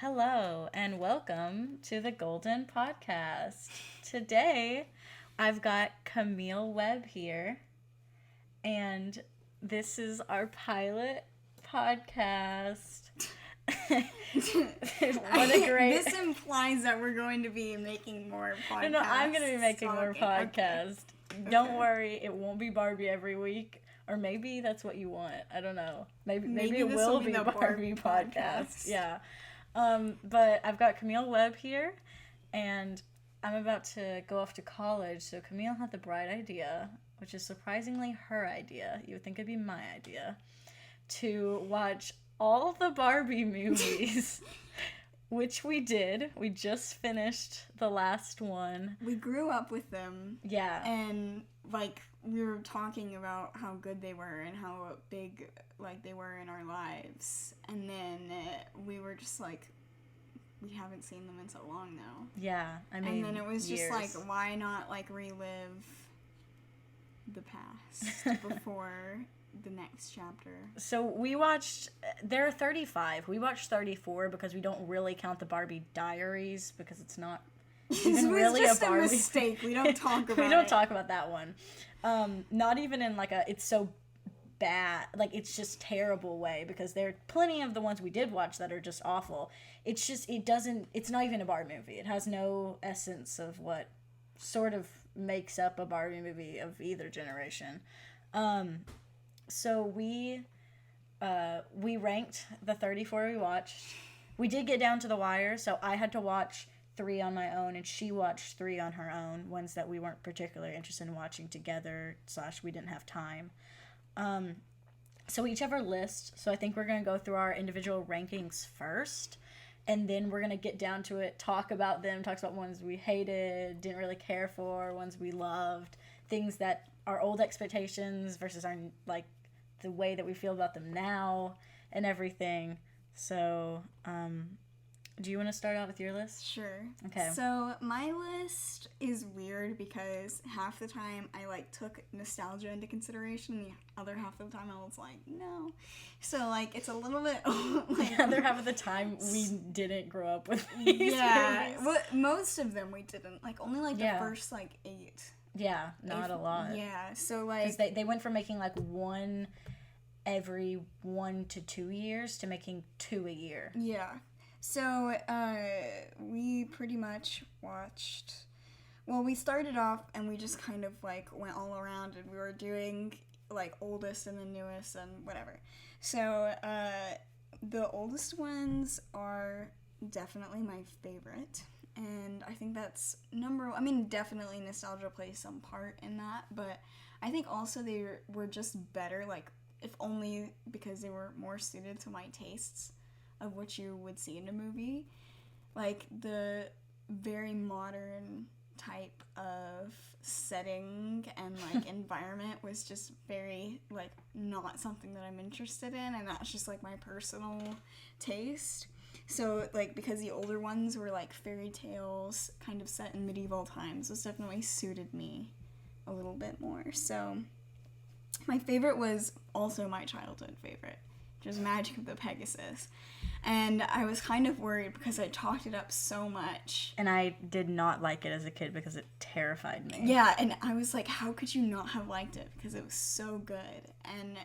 Hello and welcome to the Golden Podcast. Today, I've got Camille Webre here, and this is our pilot podcast. What a great... This implies that we're going to be making more podcasts. No, I'm going to be making more podcasts. Okay. Don't worry, it won't be Barbie every week. Or maybe that's what you want. I don't know. Maybe it will be the Barbie podcast. Yeah. But I've got Camille Webre here, and I'm about to go off to college, so Camille had the bright idea, which is surprisingly her idea, you would think it'd be my idea, to watch all the Barbie movies, which we did. We just finished the last one. We grew up with them. Yeah. And, we were talking about how good they were and how big, they were in our lives. And then we were just we haven't seen them in so long now. Yeah, I mean, and then it was years. just why not relive the past before the next chapter. So we watched, there are 35. We watched 34 because we don't really count the Barbie Diaries because it's not even really just a Barbie. A mistake. We don't talk about it. We don't talk about that one. Not even in it's so bad, it's just terrible way, because there are plenty of the ones we did watch that are just awful. It's just, it's not even a Barbie movie. It has no essence of what sort of makes up a Barbie movie of either generation. So we ranked the 34 we watched. We did get down to the wire, so I had to watch 3 on my own, and she watched 3 on her own, ones that we weren't particularly interested in watching together, / we didn't have time. So we each have our list, so I think we're going to go through our individual rankings first, and then we're going to get down to it, talk about ones we hated, didn't really care for, ones we loved, things that are old expectations versus our, the way that we feel about them now, and everything. So, do you want to start out with your list? Sure. Okay. So my list is weird because half the time I took nostalgia into consideration. The other half of the time I was no. So it's a little bit the other half of the time we didn't grow up with these movies. Well, most of them we didn't. Only the first 8. Yeah, not a lot. Yeah. So because they went from making one every 1 to 2 years to making 2 a year. Yeah. So, we pretty much watched, we started off and we just kind of, went all around and we were doing, oldest and the newest and whatever. So, the oldest ones are definitely my favorite, and I think that's definitely nostalgia plays some part in that, but I think also they were just better, if only because they were more suited to my tastes of what you would see in a movie. The very modern type of setting and environment was just very not something that I'm interested in, and that's just my personal taste. So because the older ones were fairy tales kind of set in medieval times, those definitely suited me a little bit more. So my favorite was also my childhood favorite, which was Magic of the Pegasus. And I was kind of worried because I talked it up so much. And I did not like it as a kid because it terrified me. Yeah, and I was how could you not have liked it? Because it was so good. And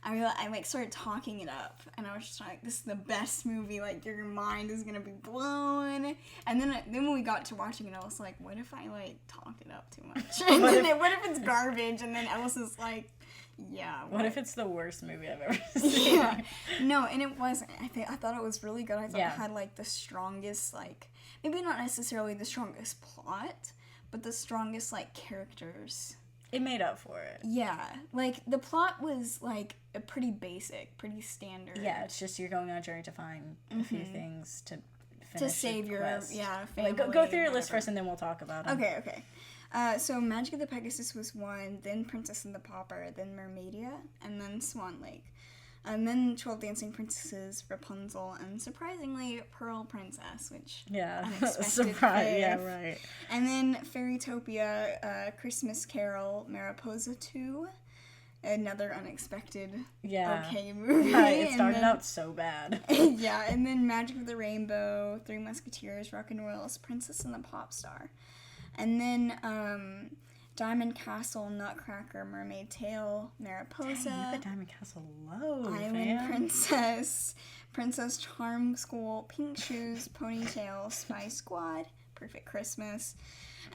I started talking it up. And I was just this is the best movie. Your mind is going to be blown. And then when we got to watching it, I was what if I, talk it up too much? And what if it's garbage? And then Ellis is yeah. What if it's the worst movie I've ever seen? Yeah. No, and it wasn't. I thought it was really good. I thought it had the strongest maybe not necessarily the strongest plot, but the strongest characters. It made up for it. Yeah. The plot was a pretty basic, pretty standard. Yeah, it's just you're going on a journey to find a few things to finish to save your quest. family. Go through your list first and then we'll talk about it. Okay. So Magic of the Pegasus was 1, then Princess and the Pauper, then Mermaidia, and then Swan Lake. And then 12 Dancing Princesses, Rapunzel, and surprisingly, Pearl Princess, which unexpected fifth. Yeah, right. And then Fairytopia, Christmas Carol, Mariposa 2, another unexpected Yeah. okay movie. Yeah, it And started then- out so bad. yeah, and then Magic of the Rainbow, Three Musketeers, Rock and Royals, Princess and the Pop Star. And then Diamond Castle, Nutcracker, Mermaid Tale, Mariposa, Dang, you got Diamond Castle low, Island fam. Princess, Princess Charm School, Pink Shoes, Ponytail, Spy Squad, Perfect Christmas.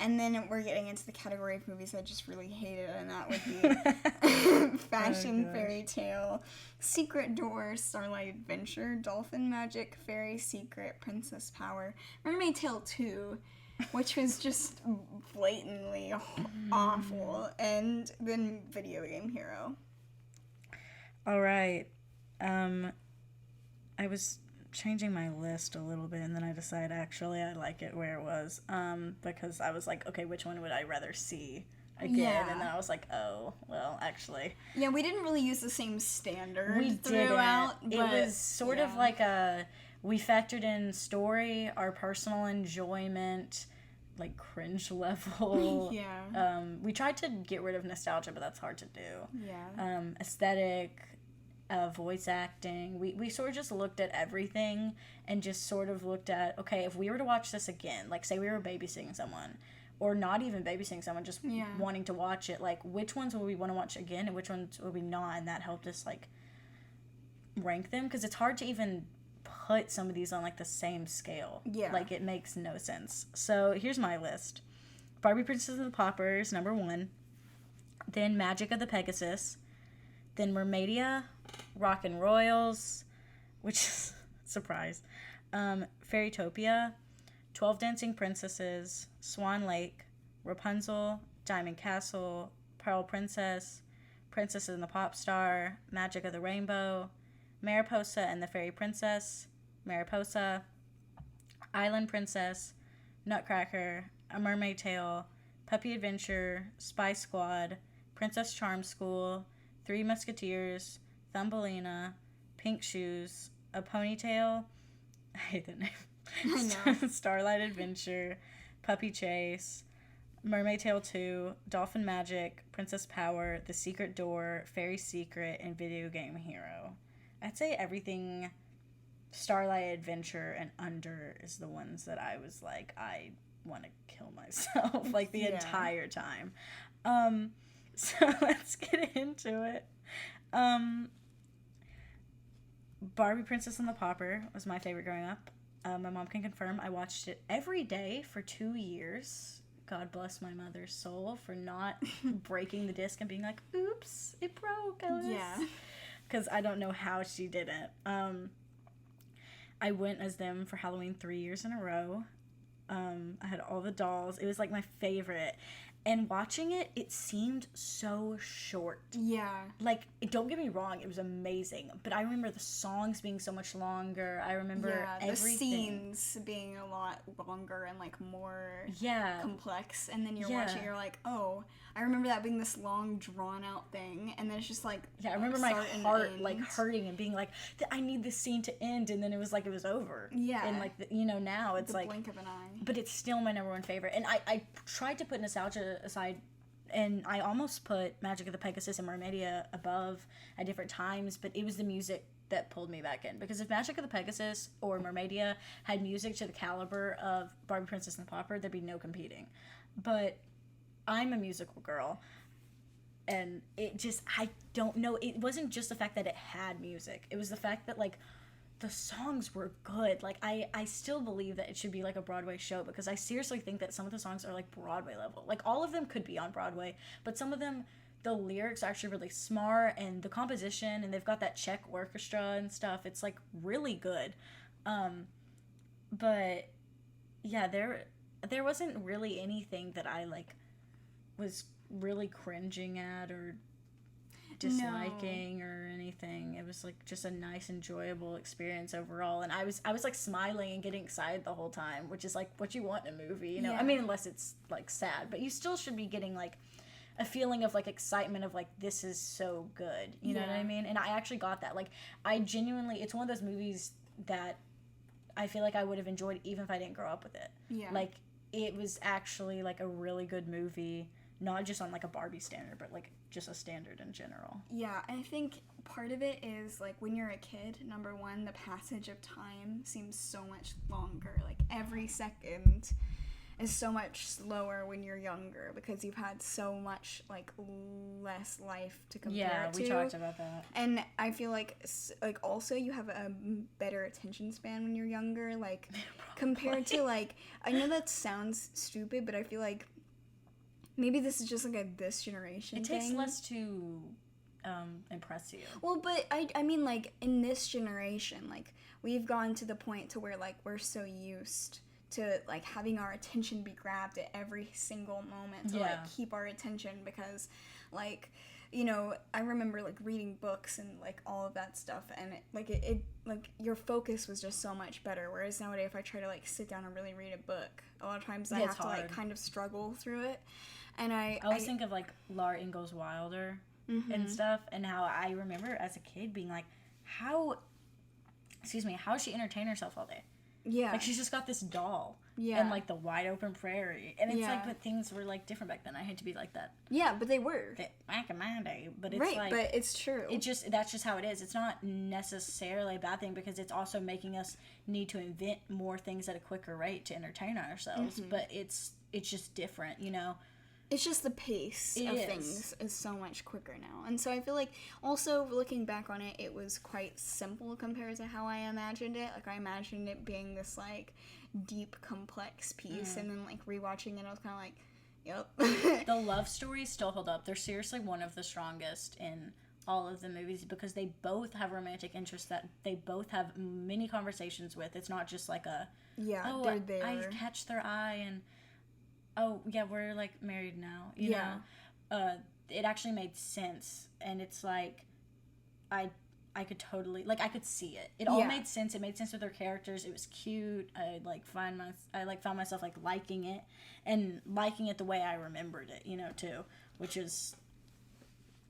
And then we're getting into the category of movies I just really hated, and that would be Fashion gosh. Fairy Tale, Secret Door, Starlight Adventure, Dolphin Magic, Fairy Secret, Princess Power, Mermaid Tale 2, which was just blatantly awful, and then Video Game Hero. All right. I was changing my list a little bit, and then I decided actually I like it where it was, because I was like, okay, which one would I rather see again? Yeah. And then I was like, oh, well, actually, Yeah, we didn't really use the same standard we throughout. didn't. It was sort of like we factored in story, our personal enjoyment, like cringe level. Yeah. We tried to get rid of nostalgia, but that's hard to do. Yeah. Aesthetic, voice acting. We sort of just looked at everything and just sort of looked at, okay, if we were to watch this again, like say we were babysitting someone, or not even babysitting someone, just Yeah. wanting to watch it, like which ones would we want to watch again and which ones would we not, and that helped us like rank them, because it's hard to even put some of these on like the same scale. Yeah. Like it makes no sense. So here's my list. Barbie Princess and the Poppers, number 1. Then Magic of the Pegasus. Then Mermaidia, Rock and Royals, which is surprise. Fairytopia, 12 Dancing Princesses, Swan Lake, Rapunzel, Diamond Castle, Pearl Princess, Princess and the Pop Star, Magic of the Rainbow, Mariposa and the Fairy Princess, Mariposa, Island Princess, Nutcracker, A Mermaid Tale, Puppy Adventure, Spy Squad, Princess Charm School, Three Musketeers, Thumbelina, Pink Shoes, A Ponytail, I hate that name, I know. Starlight Adventure, Puppy Chase, Mermaid Tale 2, Dolphin Magic, Princess Power, The Secret Door, Fairy Secret, and Video Game Hero. I'd say everything Starlight Adventure and under is the ones that I was like, I want to kill myself like the Yeah. entire time. So let's get into it. Barbie Princess and the Popper was my favorite growing up. My mom can confirm I watched it every day for 2 years. God bless my mother's soul for not breaking the disc and being like, oops, it broke, Ellis. Yeah. Because I don't know how she did it. I went as them for Halloween 3 years in a row. I had all the dolls. It was like my favorite. And watching it, it seemed so short. Yeah. Like, don't get me wrong, it was amazing. But I remember the songs being so much longer. I remember Yeah, the everything. scenes being a lot longer and like more Yeah. complex, and then you're Yeah. watching, you're like, oh, I remember that being this long drawn out thing, and then it's just like, Yeah, I remember my start and heart end. like hurting and being like, I need this scene to end, and then it was like it was over. Yeah. And like now it's the like, blink of an eye. but it's still my number one favorite. And I tried to put nostalgia aside, and I almost put Magic of the Pegasus and Mermaidia above at different times, but it was the music that pulled me back in. Because if Magic of the Pegasus or Mermaidia had music to the caliber of Barbie Princess and the Pauper, there'd be no competing. But I'm a musical girl, and it just, I don't know, it wasn't just the fact that it had music. It was the fact that, like, the songs were good. Like, I still believe that it should be like a Broadway show, because I seriously think that some of the songs are like Broadway level. Like, all of them could be on Broadway, but some of them, the lyrics are actually really smart, and the composition, and they've got that Czech orchestra and stuff. It's like really good. But yeah, there wasn't really anything that I like was really cringing at or disliking or anything. It was like just a nice, enjoyable experience overall, and I was like smiling and getting excited the whole time, which is like what you want in a movie, you know. Yeah. I mean, unless it's like sad, but you still should be getting like a feeling of like excitement of like, this is so good, you know what I Yeah. mean? And I actually got that. Like, I genuinely, it's one of those movies that I feel like I would have enjoyed even if I didn't grow up with it. Yeah. Like, it was actually like a really good movie. not just on like a Barbie standard, but like just a standard in general. Yeah, and I think part of it is like when you're a kid, number one, the passage of time seems so much longer. Like every second is so much slower when you're younger because you've had so much like less life to compare it to. Yeah, we talked about that. And I feel like also you have a better attention span when you're younger, like compared to like, I know that sounds stupid, but I feel like maybe this is just like this generation thing. It takes less to impress you. Well, but I mean like in this generation, like we've gone to the point to where like we're so used to like having our attention be grabbed at every single moment to like keep our attention, because like, you know, I remember like reading books and like all of that stuff, and it like your focus was just so much better, whereas nowadays if I try to like sit down and really read a book, a lot of times I have to like kind of struggle through it. And I always think of like Laura Ingalls Wilder and stuff, and how I remember as a kid being like, how does she entertain herself all day? Yeah. Like, she's just got this doll. Yeah. And, like, the wide open prairie. And it's like, but things were, like, different back then. I hate to be like that. Yeah, but they were. Back in my day. But it's right, like... but it's true. That's just how it is. It's not necessarily a bad thing, because it's also making us need to invent more things at a quicker rate to entertain ourselves. But it's just different, you know? It's just the pace of things is so much quicker now. And so I feel like also looking back on it, it was quite simple compared to how I imagined it. Like I imagined it being this like deep, complex piece, and then like rewatching it, I was kind of like, yep. The love stories still hold up. They're seriously one of the strongest in all of the movies, because they both have romantic interests that they both have many conversations with. It's not just like a, they're there. I catch their eye and... oh, yeah, we're, like, married now, you know? It actually made sense, and it's, like, I could totally, like, I could see it. It all made sense. It made sense with their characters. It was cute. I found myself, like, liking it, and liking it the way I remembered it, you know, too, which is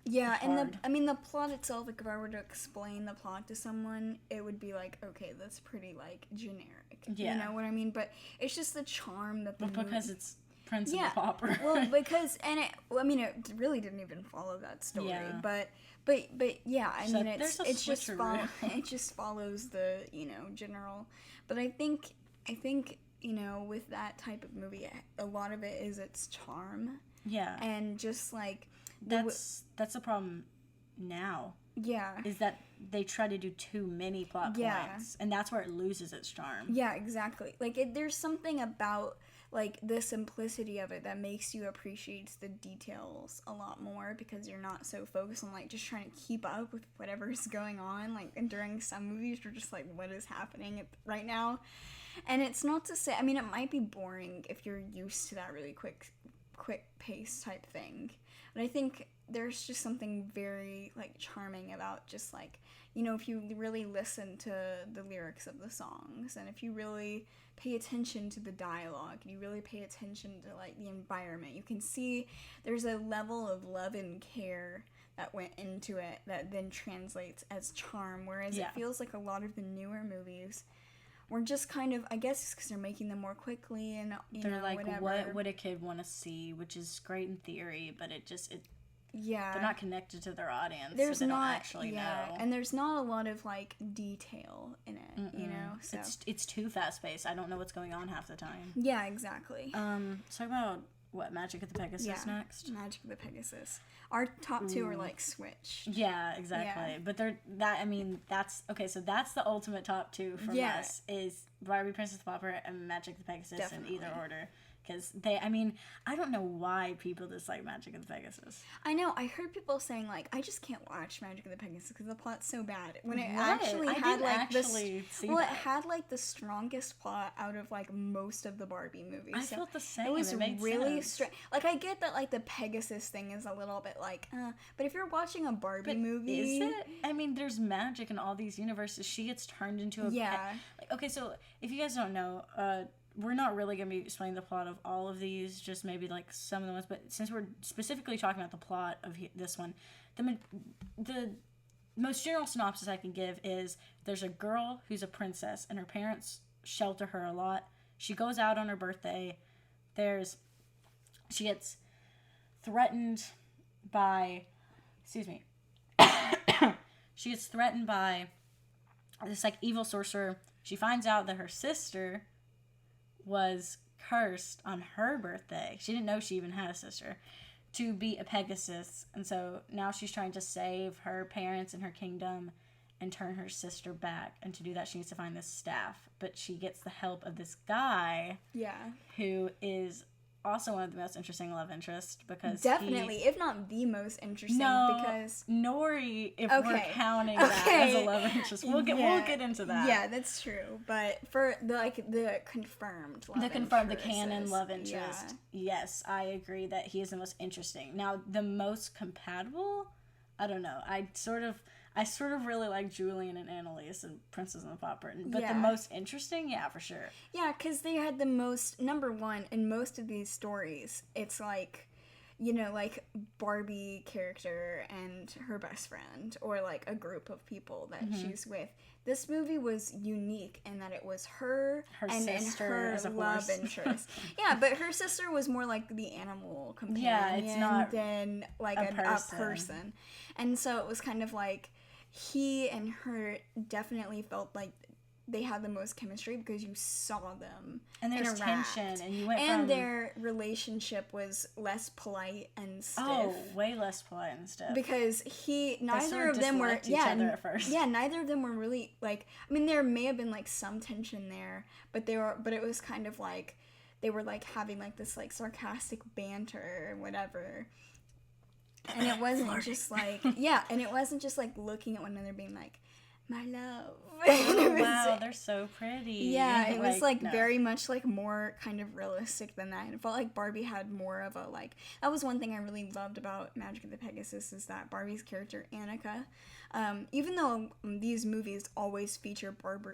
yeah, hard. And the plot itself, like, if I were to explain the plot to someone, it would be like, okay, that's pretty, like, generic. Yeah. You know what I mean? But it's just the charm that the movie... because it's Prince and the Pauper. Well, because, and it really didn't even follow that story. Yeah. But yeah, I mean, it just follows the, you know, general. But I think, you know, with that type of movie, a lot of it is its charm. Yeah. And just like... That's the problem now. Yeah. Is that they try to do too many plot points. And that's where it loses its charm. Yeah, exactly. Like, there's something about, like, the simplicity of it that makes you appreciate the details a lot more, because you're not so focused on, like, just trying to keep up with whatever's going on. Like, and during some movies, you're just like, what is happening right now? And it's not to say, I mean, it might be boring if you're used to that really quick pace type thing. But I think there's just something very, like, charming about just, like, you know, if you really listen to the lyrics of the songs, and if you really pay attention to the dialogue, and you really pay attention to, like, the environment, you can see there's a level of love and care that went into it that then translates as charm, whereas it feels like a lot of the newer movies were just kind of, I guess it's because they're making them more quickly, and they're like, whatever. What would a kid want to see, which is great in theory, but they're not connected to their audience. There's so they not don't actually know. And there's not a lot of like detail in it, you know. So it's too fast paced. I don't know what's going on half the time. Yeah, exactly. Let's talk about what Magic of the Pegasus next. Magic of the Pegasus. Our top two are like switched. Yeah, exactly. Yeah. But that's okay. So that's the ultimate top two from us is Barbie, Princess of the Pauper, and Magic of the Pegasus in either order. Because I don't know why people dislike Magic of the Pegasus. I know. I heard people saying, like, I just can't watch Magic of the Pegasus because the plot's so bad. When it actually had, like, it had, like, the strongest plot out of, like, most of the Barbie movies. I felt the same. It was really strange. Like, I get that, like, the Pegasus thing is a little bit, like, but if you're watching a Barbie movie... Is it? I mean, there's magic in all these universes. She gets turned into a... Yeah. Okay, so, if you guys don't know... we're not really going to be explaining the plot of all of these, just maybe like some of the ones, but since we're specifically talking about the plot of this one, the most general synopsis I can give is there's a girl who's a princess and her parents shelter her a lot. She goes out on her birthday. She gets threatened by, excuse me, she gets threatened by this, like, evil sorcerer. She finds out that her sister was cursed on her birthday. She didn't know she even had a sister, to be a Pegasus. And so now she's trying to save her parents and her kingdom and turn her sister back. And to do that, she needs to find this staff. But she gets the help of this guy. Yeah. Who is also one of the most interesting love interests, because definitely, if not the most interesting, because Nori, if we're counting that as a love interest, we'll get into that. Yeah, that's true. But for the confirmed love the canon love interest, yes, I agree that he is the most interesting. Now, the most compatible, I don't know. I sort of really like Julian and Annalise and Princess and the Pauper. But the most interesting, yeah, for sure. Yeah, because they had the most, number one, in most of these stories, it's like, you know, like Barbie character and her best friend, or like a group of people that she's with. This movie was unique in that it was her and her love interest. Yeah, but her sister was more like the animal companion than like a person. And so it was kind of like, he and her definitely felt like they had the most chemistry because you saw them and there's tension, and you went and their relationship was less polite and stiff. Oh, way less polite and stiff. Because neither of them were at first. Yeah, neither of them were really like. I mean, there may have been like some tension there, but it was kind of like they were like having like this like sarcastic banter or whatever. And it wasn't just like, and it wasn't just like looking at one another being like, my love. Oh, wow, they're so pretty. Yeah, it was very much like more kind of realistic than that. And it felt like Barbie had more of a like, that was one thing I really loved about Magic of the Pegasus, is that Barbie's character, Annika, even though these movies always feature Barbie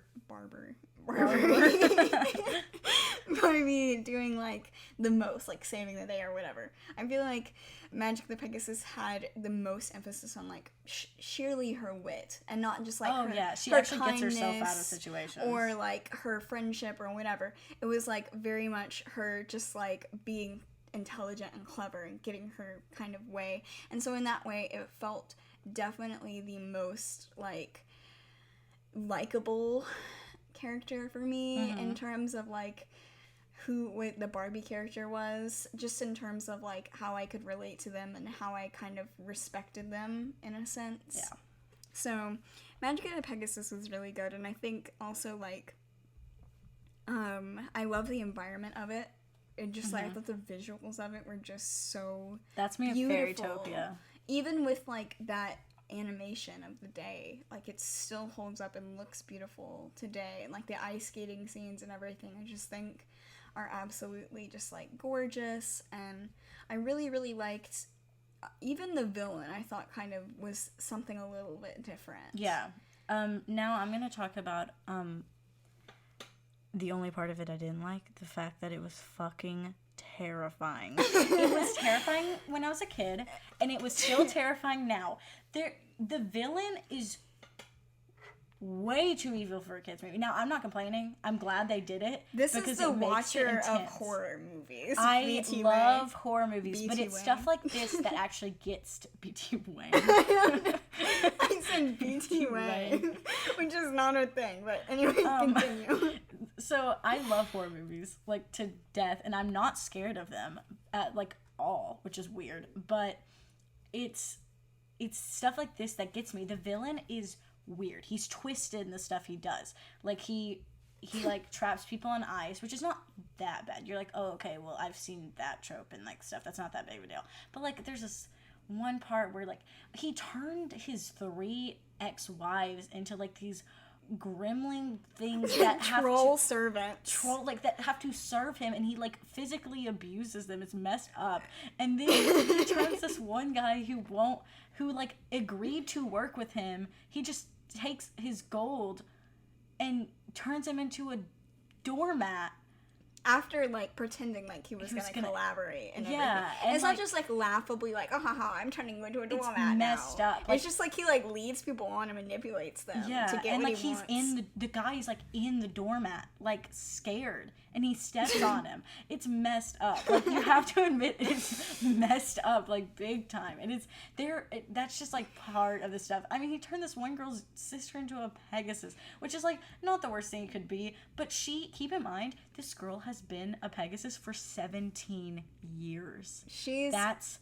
doing like the most, like saving the day or whatever, I feel like Magic the Pegasus had the most emphasis on like sheerly her wit, and not just like she her actually gets herself out of situations, or like her friendship or whatever. It was like very much her just like being intelligent and clever and getting her kind of way. And so in that way, it felt definitely the most like likable character for me in terms of like what the Barbie character was, just in terms of like how I could relate to them and how I kind of respected them in a sense. Yeah. So Magic of the Pegasus was really good, and I think also like I love the environment of it. It just like I thought the visuals of it were just so that's me beautiful. at Fairytopia. Even with like that animation of the day, like it still holds up and looks beautiful today, and like the ice skating scenes and everything I just think are absolutely just like gorgeous. And I really, really liked even the villain. I thought kind of was something a little bit different. Yeah. Now I'm gonna talk about the only part of it I didn't like, the fact that it was fucking terrifying. It was terrifying when I was a kid, and it was still terrifying now. The villain is way too evil for a kids movie. Now, I'm not complaining. I'm glad they did it. This is the watcher of horror movies. I love horror movies, but it's stuff like this that actually gets to BT Wayne. I said BT Wayne, which is not a thing, but anyway, continue. So I love horror movies, like, to death, and I'm not scared of them at, like, all, which is weird, but it's stuff like this that gets me. The villain is weird. He's twisted in the stuff he does. Like, he like traps people on ice, which is not that bad. You're like, oh, okay, well, I've seen that trope and like stuff. That's not that big of a deal. But like, there's this one part where like he turned his 3 ex-wives into like these gremlin things that have that have to serve him, and he like physically abuses them. It's messed up. And then he turns this one guy who like agreed to work with him. He just takes his gold and turns him into a doormat after like pretending like he was gonna collaborate and everything. And it's not just like laughably like, oh haha, I'm turning you into a doormat now. It's messed up. It's just like he like leads people on and manipulates them to get and what like he he's wants. in the guy is like in the doormat, like scared, and he steps on him. It's messed up. Like, you have to admit it's messed up, like big time. And it's that's just like part of the stuff. I mean, he turned this one girl's sister into a Pegasus, which is like not the worst thing it could be, but keep in mind, this girl has been a Pegasus for 17 years. That's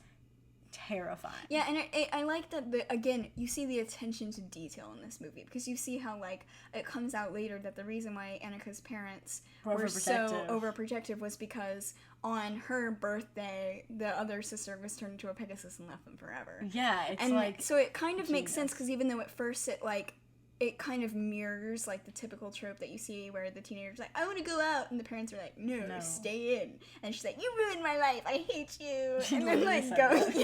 terrifying. Yeah, and I like that, again, you see the attention to detail in this movie, because you see how, like, it comes out later that the reason why Annika's parents were so overprotective was because on her birthday, the other sister was turned into a Pegasus and left them forever. Yeah, it's and like... so it kind of makes sense, because even though at first it kind of mirrors, like, the typical trope that you see where the teenager's like, I want to go out, and the parents are like, no, stay in. And she's like, you ruined my life, I hate you. And then, like, goes,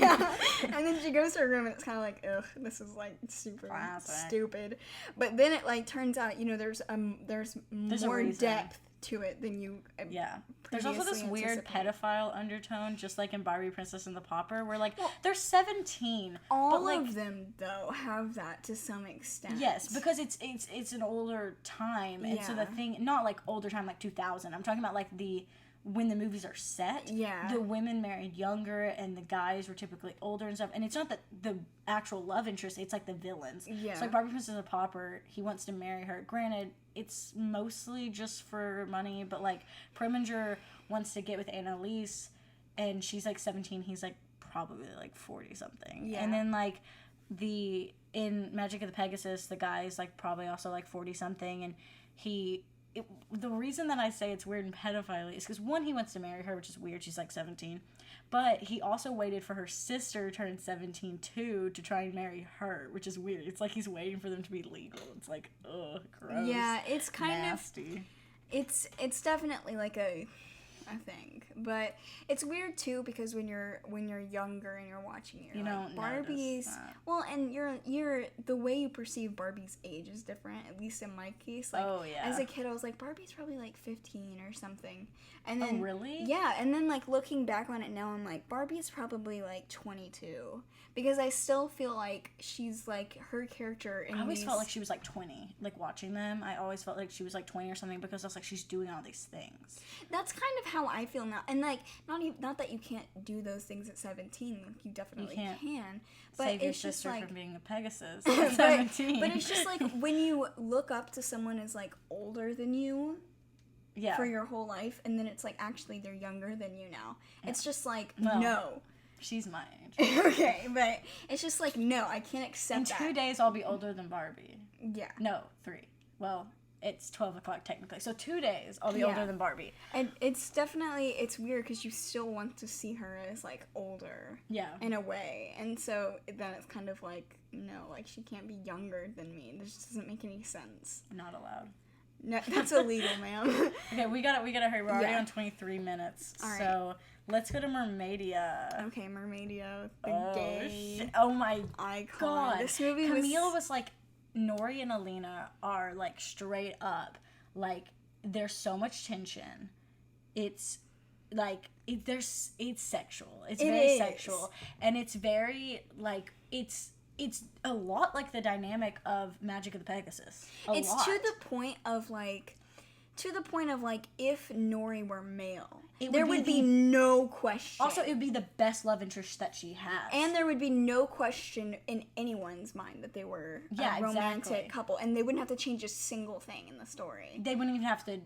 and then she goes to her room, and it's kind of like, ugh, this is, like, super stupid. But then it, like, turns out, you know, there's more depth to it than you there's also this weird pedophile undertone, just like in Barbie Princess and the Pauper, where like they're 17. All of them though have that to some extent. Yes, because it's an older time, and so the thing, not like older time like 2000. I'm talking about like when the movies are set, the women married younger and the guys were typically older and stuff. And it's not that the actual love interest, it's like the villains. Yeah. So like Barbie Princess and the Pauper, he wants to marry her. Granted, it's mostly just for money, but like Preminger wants to get with Annalise, and she's like 17, he's like probably like 40 something. Yeah. And then like in Magic of the Pegasus, the guy's like probably also like 40 something, and the reason that I say it's weird and pedophile is because, one, he wants to marry her, which is weird. She's like 17. But he also waited for her sister to turn 17 too to try and marry her, which is weird. It's like he's waiting for them to be legal. It's like, ugh, gross. Yeah, it's kind nasty. It's definitely like a thing, but it's weird too because when you're younger and you're watching it, you don't Barbie's well, and you're the way you perceive Barbie's age is different, at least in my case. Like, as a kid I was like, Barbie's probably like 15 or something, and then really? Yeah, and then like looking back on it now, I'm like, Barbie's probably like 22, because I still feel like she's like her character in I always felt like she was like 20, like watching them. I always felt like she was like 20 or something, because I was like, she's doing all these things. That's kind of how I feel now, and like not that you can't do those things at 17, like you definitely can, but save your it's sister just like from being a Pegasus at 17. but it's just like when you look up to someone as like older than you for your whole life, and then it's like actually they're younger than you now. It's just like, no. She's my age. Okay, but it's just like, no, I can't accept that. In 2 days, I'll be older than Barbie. Yeah. No, 3. Well, it's 12 o'clock technically. So 2 days, I'll be older than Barbie. And it's definitely, it's weird because you still want to see her as, like, older. Yeah. In a way. And so then it's kind of like, no, like, she can't be younger than me. This just doesn't make any sense. Not allowed. No, that's illegal, ma'am. Okay, we gotta hurry. We're already on 23 minutes. All right. So let's go to Mermaidia. Okay, Mermaidia, the gay oh my icon. God. This movie Camille was like, Nori and Alina are like straight up, like, there's so much tension. It's like it's sexual. It's very sexual, and it's very like it's a lot like the dynamic of Magic of the Pegasus. It's to the point of like if Nori were male, there would be no question. Also, it would be the best love interest that she has. And there would be no question in anyone's mind that they were a romantic couple. And they wouldn't have to change a single thing in the story. They wouldn't even have to,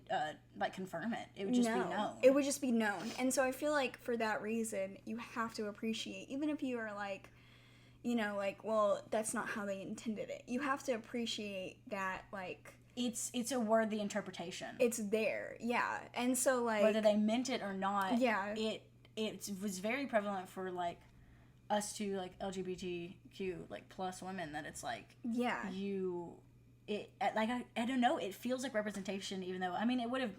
like, confirm it. It would just be known. It would just be known. And so I feel like for that reason, you have to appreciate, even if you are like, you know, like, well, that's not how they intended it. You have to appreciate that, like... It's a worthy interpretation. It's there, yeah. And so, like... whether they meant it or not, it was very prevalent for, like, us to, like, LGBTQ, like, plus women, that it's, like... Yeah. I don't know, it feels like representation, even though, I mean, it would have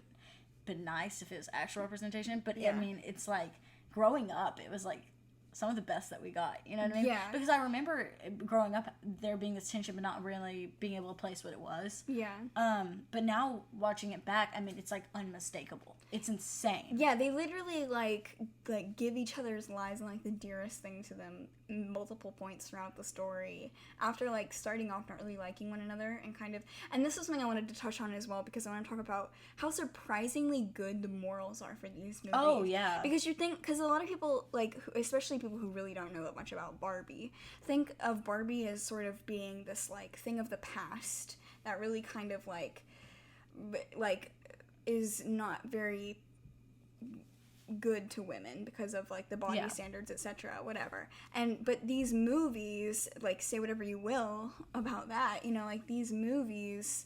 been nice if it was actual representation, but, I mean, it's, like, growing up, it was, like... some of the best that we got. You know what I mean? Yeah. Because I remember growing up there being this tension, but not really being able to place what it was. Yeah. But now watching it back, I mean, it's like unmistakable. It's insane. Yeah, they literally like give each other's lives and like the dearest thing to them multiple points throughout the story after like starting off not really liking one another and this is something I wanted to touch on as well, because I want to talk about how surprisingly good the morals are for these movies. Oh yeah. Because because a lot of people, like especially people who really don't know that much about Barbie, think of Barbie as sort of being this like thing of the past that really kind of like is not very good to women because of like the body standards, etc., whatever. But these movies, like, say whatever you will about that, you know, like these movies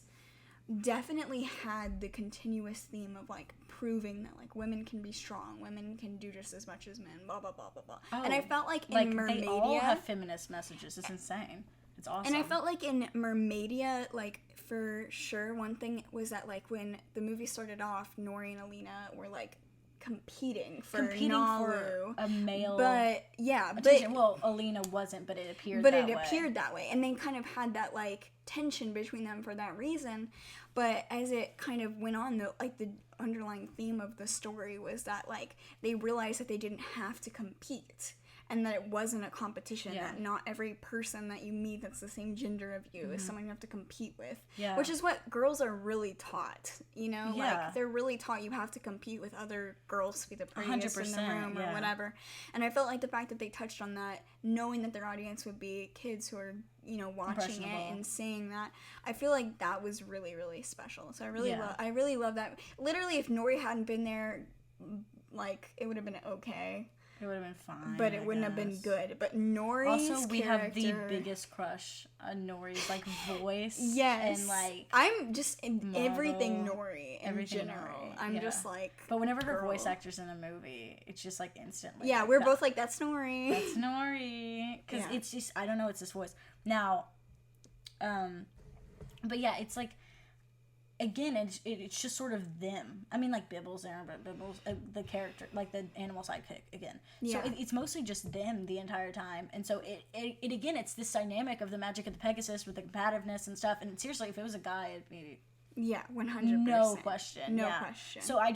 definitely had the continuous theme of like proving that like women can be strong, women can do just as much as men, blah blah blah blah blah. Oh, and I felt like in Mermaidia, they all have feminist messages. It's insane. It's awesome. And I felt like in Mermaidia, like for sure, one thing was that like when the movie started off, Nori and Alina were like competing for a male, but yeah, attention. Well, Alina wasn't, but it appeared that way, and they kind of had that like tension between them for that reason. But as it kind of went on, the underlying theme of the story was that like they realized that they didn't have to compete, and that it wasn't a competition, that not every person that you meet that's the same gender of you is someone you have to compete with. Yeah. Which is what girls are really taught, you know? Yeah. Like, they're really taught you have to compete with other girls to be the prettiest in the room or whatever. And I felt like the fact that they touched on that, knowing that their audience would be kids who are, you know, watching it and saying that, I feel like that was really, really special. So I really love that. Literally, if Nori hadn't been there, like, it would have been okay. It would have been fine, but it wouldn't have been good. But Nori's also, we have the biggest crush on Nori's like voice. Yes, and like I'm just in everything Nori in general. Nori. I'm just like. But whenever her voice actor's in a movie, it's just like instantly. Yeah, we're both like, that's Nori. That's Nori, because it's just, I don't know, it's this voice now. But yeah, it's like. Again, it's just sort of them. I mean, like, Bibble's there, but Bibble's the character, like, the animal sidekick, again. Yeah. So it's mostly just them the entire time. And so it again, it's this dynamic of the magic of the Pegasus with the combativeness and stuff. And seriously, if it was a guy, it'd be... Yeah, 100%. No question. No question. So I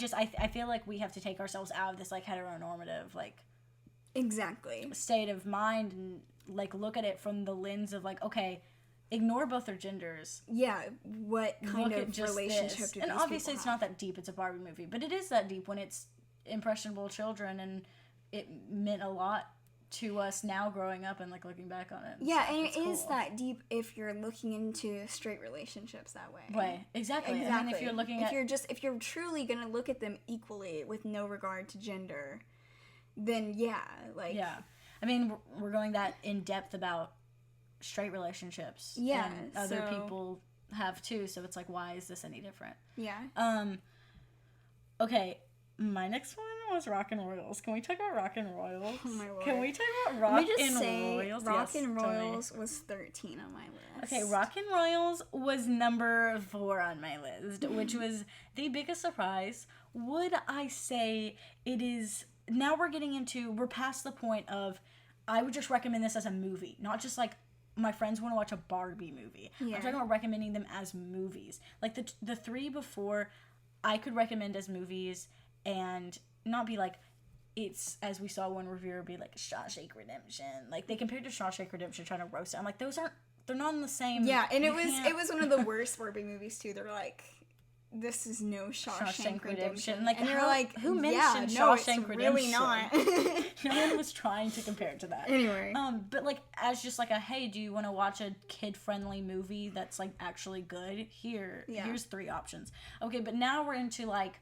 feel like we have to take ourselves out of this, like, heteronormative, like... Exactly. State of mind and, like, look at it from the lens of, like, okay... Ignore both their genders. Yeah, what kind of relationship do these And obviously it's have? not that deep, it's a Barbie movie, but it is that deep when it's impressionable children, and it meant a lot to us now growing up and like looking back on it. Yeah, and it is that deep if you're looking into straight relationships that way. Right, exactly. I mean, if you're looking if you're truly gonna look at them equally with no regard to gender, then yeah, like... Yeah. I mean, we're going that in depth about straight relationships, and other people have too, so it's like, why is this any different? Okay, my next one was Rock and Royals. Can we talk about Rock and Royals? Oh my Lord. Can we talk about Rock and Royals? Rock and Royals was 13 on my list. Okay, Rock and Royals was number 4 on my list, which was the biggest surprise. Would I say it is... Now we're past the point of, I would just recommend this as a movie, not just like, my friends want to watch a Barbie movie. Yeah. I'm talking about recommending them as movies. Like, the 3 before, I could recommend as movies and not be like, it's, as we saw one reviewer be like, Shawshank Redemption. Like, they compared to Shawshank Redemption, trying to roast it. I'm like, they're not in the same... Yeah, and it was one of the worst Barbie movies, too. They're like... This is no Shawshank Redemption. Like, and you're like, who mentioned Shawshank Redemption? Really not. No one was trying to compare it to that. Anyway. But like, as just like a, hey, do you want to watch a kid-friendly movie that's like actually good? Here's 3 options. Okay, but now we're into like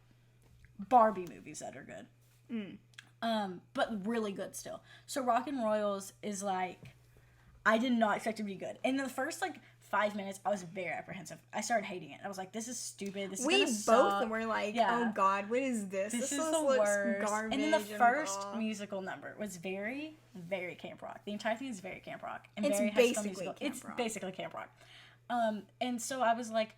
Barbie movies that are good. But really good still. So Rock and Royals is like, I did not expect it to be good. In the first like 5 minutes, I was very apprehensive. I started hating it. I was like, this is stupid. This is gonna suck. Both were like, oh god, what is this? This is the worst. Garbage. And then the first musical number was very, very camp rock. The entire thing is very camp rock. And it's very basically camp It's rock. basically camp rock. And so I was like,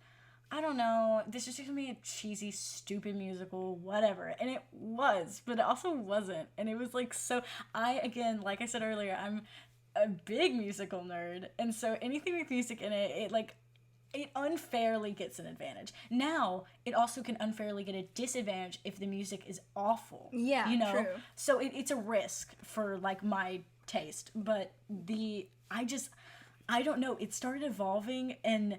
I don't know, this is just gonna be a cheesy, stupid musical, whatever. And it was, but it also wasn't. And it was like so, again, like I said earlier, I'm a big musical nerd. And so anything with music in it, it unfairly gets an advantage. Now, it also can unfairly get a disadvantage if the music is awful. Yeah, true. So it's a risk for, like, my taste. But I don't know, it started evolving, and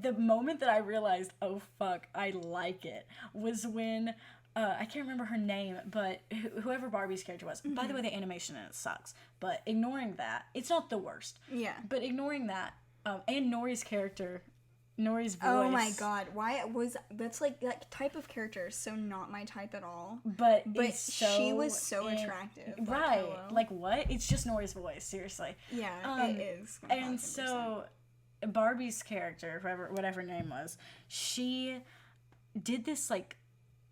the moment that I realized, oh fuck, I like it, was when I can't remember her name, but whoever Barbie's character was. By the way, the animation in it sucks, but ignoring that, it's not the worst. Yeah. But ignoring that, and Nori's character, Nori's voice. Oh my god, that's like that type of character is so not my type at all. But she was so attracactive. Right. Hello. Like, what? It's just Nori's voice, seriously. Yeah, it is. 100%. And so Barbie's character, whatever her name was, she did this like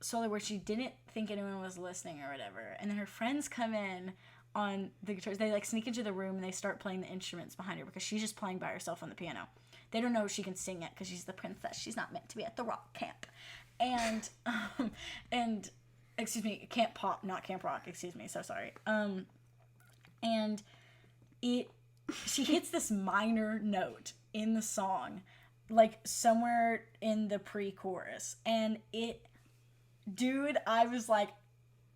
solo where she didn't think anyone was listening or whatever, and then her friends come in on the guitars. They like sneak into the room and they start playing the instruments behind her because she's just playing by herself on the piano. They don't know she can sing it because she's the princess. She's not meant to be at the rock camp, and excuse me, camp pop, not camp rock. Excuse me, so sorry. And she hits this minor note in the song, like somewhere in the pre-chorus, and dude, I was like,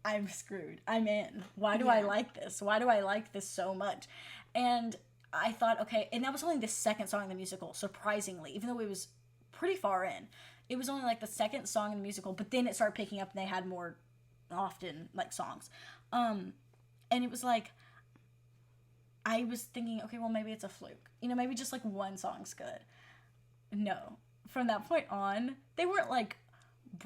I'm screwed. I'm in. Why do I like this? Why do I like this so much? And I thought, okay, and that was only the second song in the musical, surprisingly, even though it was pretty far in. It was only like the second song in the musical, but then it started picking up and they had more often like songs. And it was like, I was thinking, okay, well, maybe it's a fluke. Maybe just like one song's good. No. From that point on, they weren't like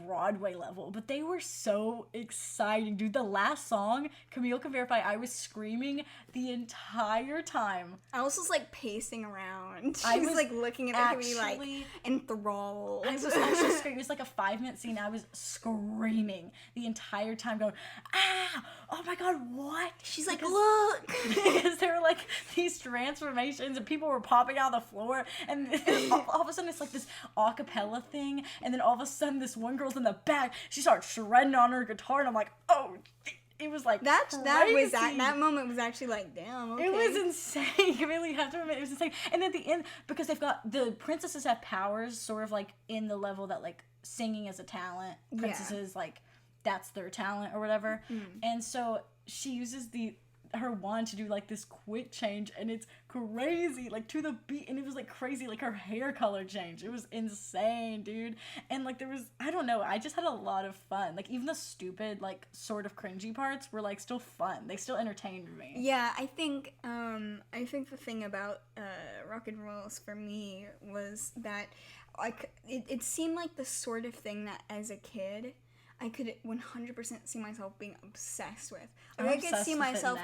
Broadway level, but they were so exciting, dude. The last song, Camille can verify, I was screaming the entire time. I was just like pacing around. I was like looking at me like enthralled. I was actually screaming. It was like a 5-minute scene. I was screaming the entire time, going, ah, oh my god, what? She's like, look, because there were like these transformations and people were popping out of the floor, and all of a sudden it's like this a cappella thing, and then all of a sudden this one girl's in the back, she starts shredding on her guitar, and I'm like, oh, it was like that moment was actually like, damn, okay. It was insane. You really have to admit, it was insane. And at the end, because they've got, the princesses have powers sort of like in the level that like singing is a talent, princesses like that's their talent or whatever. And so she uses her wand to do like this quick change, and it's crazy, like to the beat, and it was like crazy, like her hair color changed. It was insane, dude. And like there was, I don't know, I just had a lot of fun. Like even the stupid, like sort of cringy parts were like still fun. They still entertained me. Yeah, I think the thing about Rock and Rolls for me was that like it seemed like the sort of thing that as a kid I could 100% see myself being obsessed with. Like, I could see myself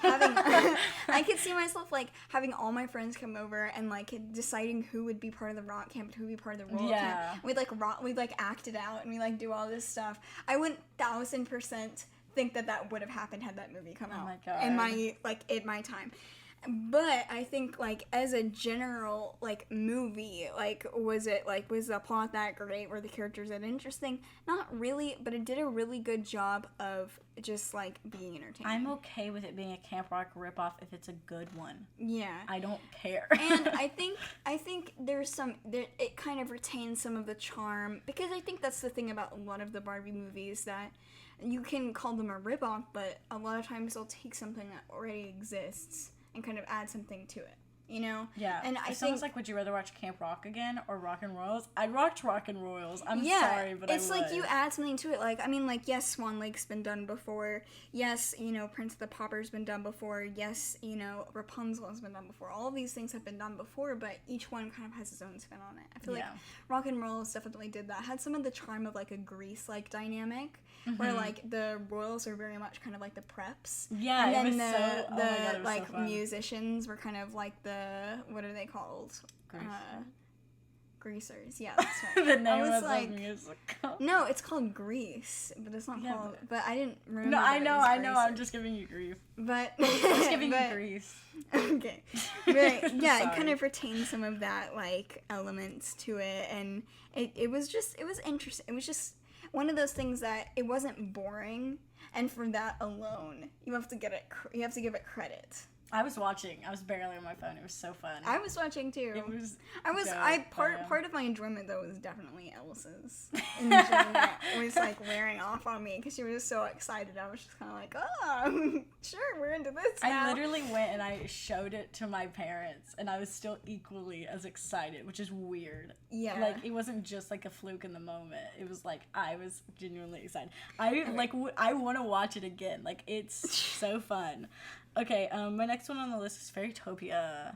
I could see myself like having all my friends come over and like deciding who would be part of the rock camp and who would be part of the roll camp. We'd like act it out and we like do all this stuff. I wouldn't 1,000% think that would have happened had that movie come out. Oh my god. In my time. But I think, like, as a general, like, movie, like, was the plot that great? Were the characters that interesting? Not really, but it did a really good job of just, like, being entertaining. I'm okay with it being a Camp Rock ripoff if it's a good one. Yeah. I don't care. And I think it kind of retains some of the charm, because I think that's the thing about a lot of the Barbie movies, that you can call them a ripoff, but a lot of times they'll take something that already exists and kind of add something to it, Yeah. And Someone's like, would you rather watch Camp Rock again or Rock and Royals? I'd watch Rock and Royals. I'm sorry, but it's like you add something to it. Like, I mean, like, yes, Swan Lake's been done before. Yes, Prince of the Pauper's been done before. Yes, Rapunzel has been done before. All of these things have been done before, but each one kind of has its own spin on it. I feel like Rock and Royals definitely did that. Had some of the charm of, like, a Grease-like dynamic, where, like, the Royals are very much kind of like the preps. Yeah, and then musicians were kind of like the, what are they called? Greasers. Yeah, that's right. The name I was of like, the musical. no, it's called Grease, but it's not called. But I didn't remember. No, I know. I'm Greasers. just giving you grief. But Just giving you grief. Okay, but yeah, it Sorry. kind of retained some of that like elements to it, and it was interesting. It was just one of those things that it wasn't boring, and for that alone, you have to give it credit. I was watching. I was barely on my phone. It was so fun. I was watching too. It was. Part of my enjoyment though was definitely Ellis's enjoyment. It was like wearing off on me because she was so excited. I was just kind of like, oh, sure, we're into this now. I literally went and I showed it to my parents, and I was still equally as excited, which is weird. Yeah. Like, it wasn't just like a fluke in the moment. It was like I was genuinely excited. I want to watch it again. Like, it's so fun. Okay, my next one on the list is Fairytopia.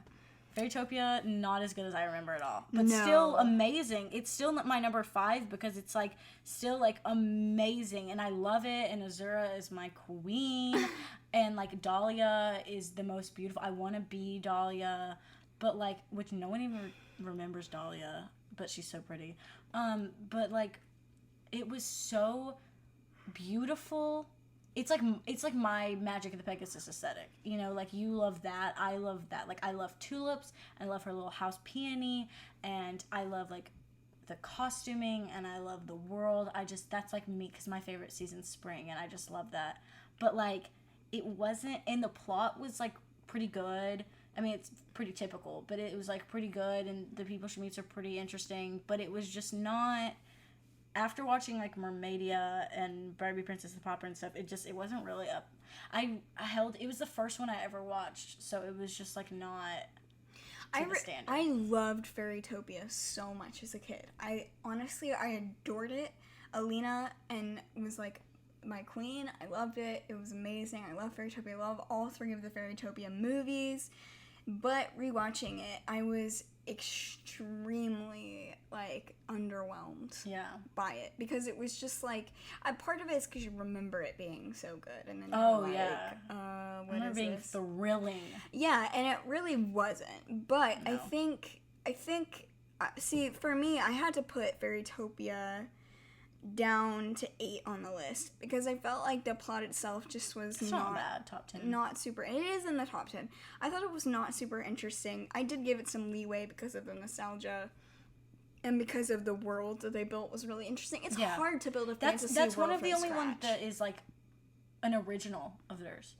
Fairytopia, not as good as I remember at all, but still amazing. It's still my number 5 because it's like still like amazing, and I love it. And Azura is my queen, and like Dahlia is the most beautiful. I want to be Dahlia, but like, which no one even remembers Dahlia, but she's so pretty. But like, it was so beautiful. It's like my Magic of the Pegasus aesthetic, you know, like you love that, I love that, like I love tulips, I love her little house peony, and I love like the costuming, and I love the world. That's like me, because my favorite season's spring, and I just love that. But like, it wasn't, and the plot was like pretty good. I mean, it's pretty typical, but it was like pretty good, and the people she meets are pretty interesting, but it was just not. After watching like Mermaidia and Barbie Princess and Pauper and stuff, it wasn't really up. It was the first one I ever watched, so it was just like not to the standard. I loved Fairytopia so much as a kid. I adored it. Alina and was like my queen. I loved it. It was amazing. I love Fairytopia. I love all 3 of the Fairytopia movies. But rewatching it, I was extremely like underwhelmed by it, because it was just like part of it is because you remember it being so good, and then what is being this? Thrilling. Yeah, and it really wasn't. But no. I think see, for me, I had to put Fairytopia down to 8 on the list, because I felt like the plot itself just was not bad. Top 10. Not super. It is in the top 10. I thought it was not super interesting. I did give it some leeway because of the nostalgia and because of the world that they built was really interesting. It's hard to build a fantasy That's world one of the only scratch. ones that is like an original of theirs.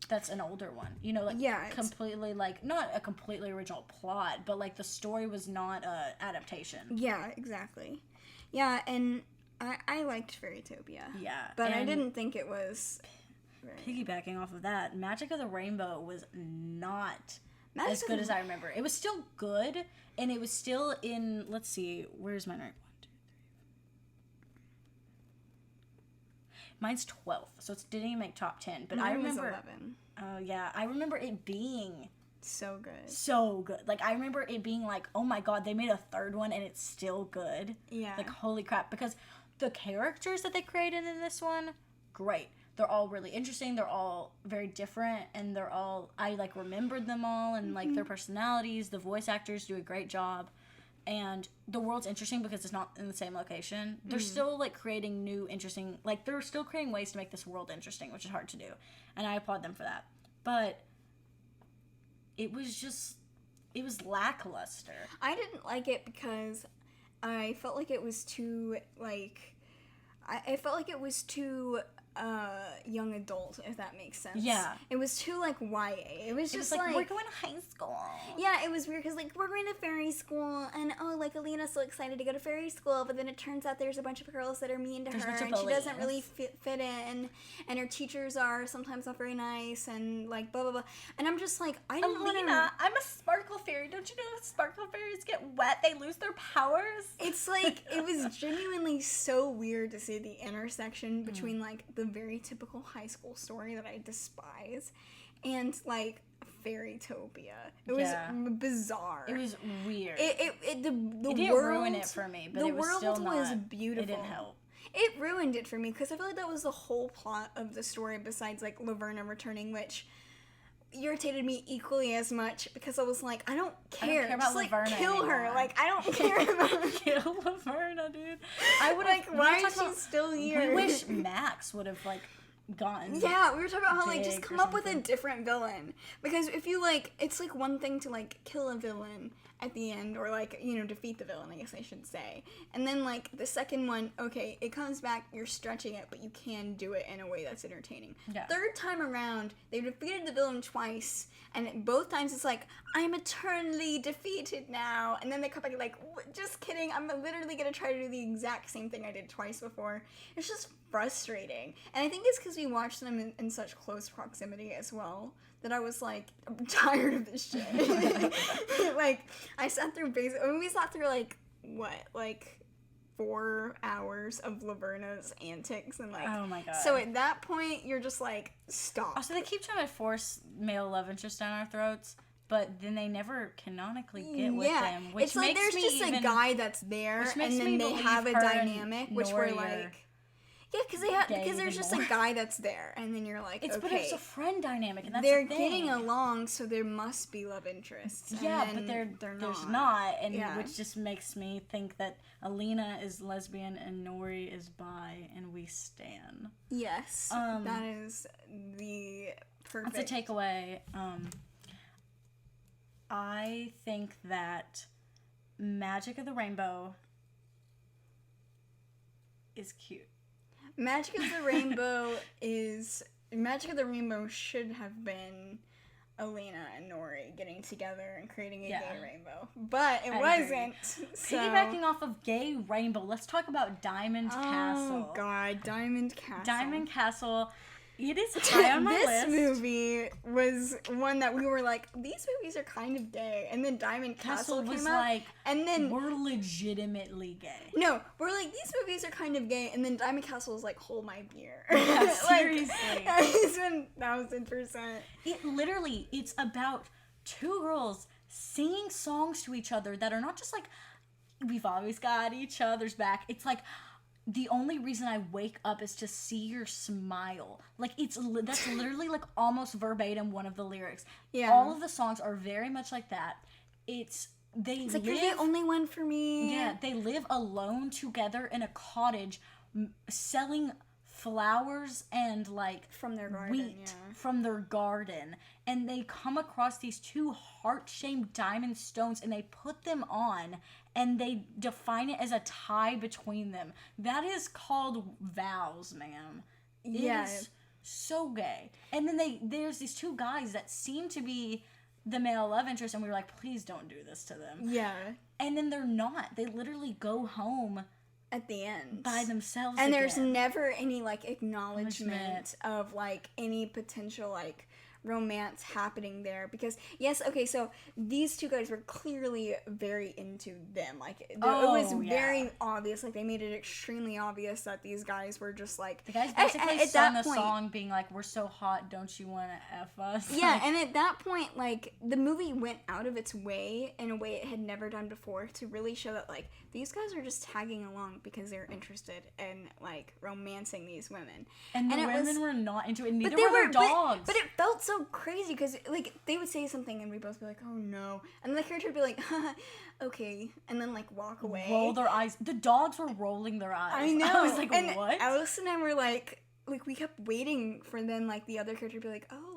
That's an older one. You know, like completely like not a completely original plot, but like the story was not a adaptation. Yeah, exactly. Yeah, and I liked Fairytopia. Yeah. But I didn't think it was... Piggybacking off of that, Magic of the Rainbow was not as good as I remember. It was still good, and it was still in... Let's see, where's my rank? 1, 2, 3. Mine's 12th, so it didn't even make top 10. But I remember... was 11. Oh, yeah. I remember it being... So good. So good. Like, I remember it being like, oh my god, they made a 3rd one, and it's still good. Yeah. Like, holy crap. Because... the characters that they created in this one, great. They're all really interesting. They're all very different, and I like remembered them all, and like their personalities. The voice actors do a great job, and the world's interesting because it's not in the same location. They're still like creating new interesting, like they're still creating ways to make this world interesting, which is hard to do, and I applaud them for that. But it was lackluster. I didn't like it because I felt like it was too, like... I felt like it was too young adult, if that makes sense. Yeah. It was too, like, YA. It was just like... we're going to high school. Yeah, it was weird, because, like, we're going to fairy school, and, oh, like, Alina's so excited to go to fairy school, but then it turns out there's a bunch of girls that are mean to her, and she doesn't really fit in, and her teachers are sometimes not very nice, and, like, blah, blah, blah. And I'm just like, I don't want to... Alina, I'm a sparkle fairy. Don't you know if sparkle fairies get wet, they lose their powers? It's, like, it was genuinely so weird to see the intersection between, like, the very typical high school story that I despise and like Fairytopia. It was bizarre. It was weird. The didn't world ruin it for me, but it was still not. Was beautiful. It didn't help. It ruined it for me because I feel like that was the whole plot of the story. Besides like Laverna returning, which irritated me equally as much because I was like, I don't care. about Just, like, Laverna kill her. anymore. Like, I don't care about Kill Laverna, dude. I would like, why is she still here? We wish Max would have, like, gotten. Yeah, we were talking about how, like, just big come or up with a something. different villain. Because if you, like, it's, like, one thing to, like, kill a villain at the end, or, like, you know, defeat the villain, I guess I should say. And then, like, the second one, okay, it comes back, you're stretching it, but you can do it in a way that's entertaining. Yeah. Third time around, they defeated the villain twice, and both times it's like, I'm eternally defeated now. And then they come back like, just kidding, I'm literally gonna try to do the exact same thing I did twice before. It's just frustrating. And I think it's because we watched them in such close proximity as well, that I was like, I'm tired of this shit. Like, I sat through we sat through like, what, like 4 hours of Laverna's antics, and like, Oh my god. so at that point, you're just like, stop. Also, they keep trying to force male love interest down our throats, but then they never canonically get with them, which it's like makes there's me just even, a guy that's there, which and makes then me they believe have a her and dynamic, which we're Nori are like, yeah, gay because there's even just more. a guy that's there, and then you're like, It's okay, but it's a friend dynamic, and that's they're the thing. getting along, so there must be love interests. Yeah, and but then there's not, and Yeah. which just makes me think that Alina is lesbian and Nori is bi, and we stan. Yes, that is the perfect. That's a takeaway. I think that Magic of the Rainbow is cute. Magic of the Rainbow should have been Alina and Nori getting together and creating a gay rainbow, but it wasn't. So. Piggybacking off of Gay Rainbow, let's talk about Diamond Castle. Oh god, Diamond Castle. Diamond Castle. It is high on my this list. movie was one that we were like, these movies are kind of gay, and then Diamond Castle was came out, like, and then we're legitimately gay. no, we're like, these movies are kind of gay, and then Diamond Castle was like, hold my beer. Yeah, Like, seriously. it's 1000%. It literally, it's about two girls singing songs to each other that are not just like, we've always got each other's back. It's like, the only reason I wake up is to see your smile. Like, that's literally like almost verbatim one of the lyrics. Yeah. All of the songs are very much like that. It's like, you're the only one for me. Yeah, they live alone together in a cottage, selling flowers and like From their garden, wheat yeah. from their garden, and they come across these two heart-shaped diamond stones and they put them on and they define it as a tie between them. That is called vows, ma'am. Yeah. It is so gay. And then there's these two guys that seem to be the male love interest, and we were like, please don't do this to them. Yeah. And then they're not. They literally go home At the end. by themselves And again. there's never any, like, acknowledgement of, like, any potential, like, romance happening there. Because, yes, okay, so these two guys were clearly very into them. Like, it was very obvious. Like, they made it extremely obvious that these guys were just, like... The guys basically sung a point, song being like, we're so hot, don't you want to F us? Yeah, and at that point, like, the movie went out of its way in a way it had never done before to really show that, like, these guys are just tagging along because they're interested in, like, romancing these women. And the it women were not into it, and neither they were their dogs. But it felt so crazy because, like, they would say something and we'd both be like, oh no. And the character would be like, okay. And then, like, walk away. Roll their eyes. The dogs were rolling their eyes. I know. I was like, and what? Alice and I were like, we kept waiting for then, like, the other character to be like, oh,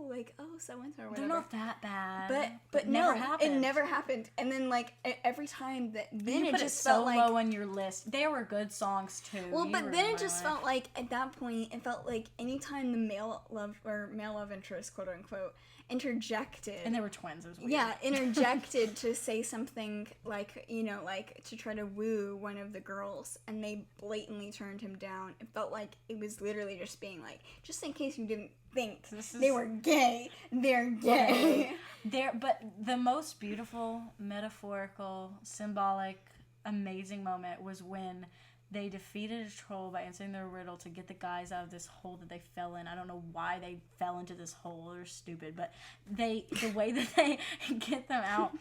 so-and-so or whatever. They're not that bad. But never no, happened. it never happened. And then, like, every time that, then You it put just it so felt like... low on your list. They were good songs, too. Well, You but then ruined it my just life. felt like, at that point, it felt like anytime the male love interest, quote unquote, interjected. And they were twins. It was weird. Yeah, interjected to say something like, you know, like to try to woo one of the girls, and they blatantly turned him down. It felt like it was literally just being like, just in case you didn't think they were gay, they're gay. But the most beautiful, metaphorical, symbolic, amazing moment was when they defeated a troll by answering their riddle to get the guys out of this hole that they fell in. I don't know why they fell into this hole. They're stupid. But the way that they get them out,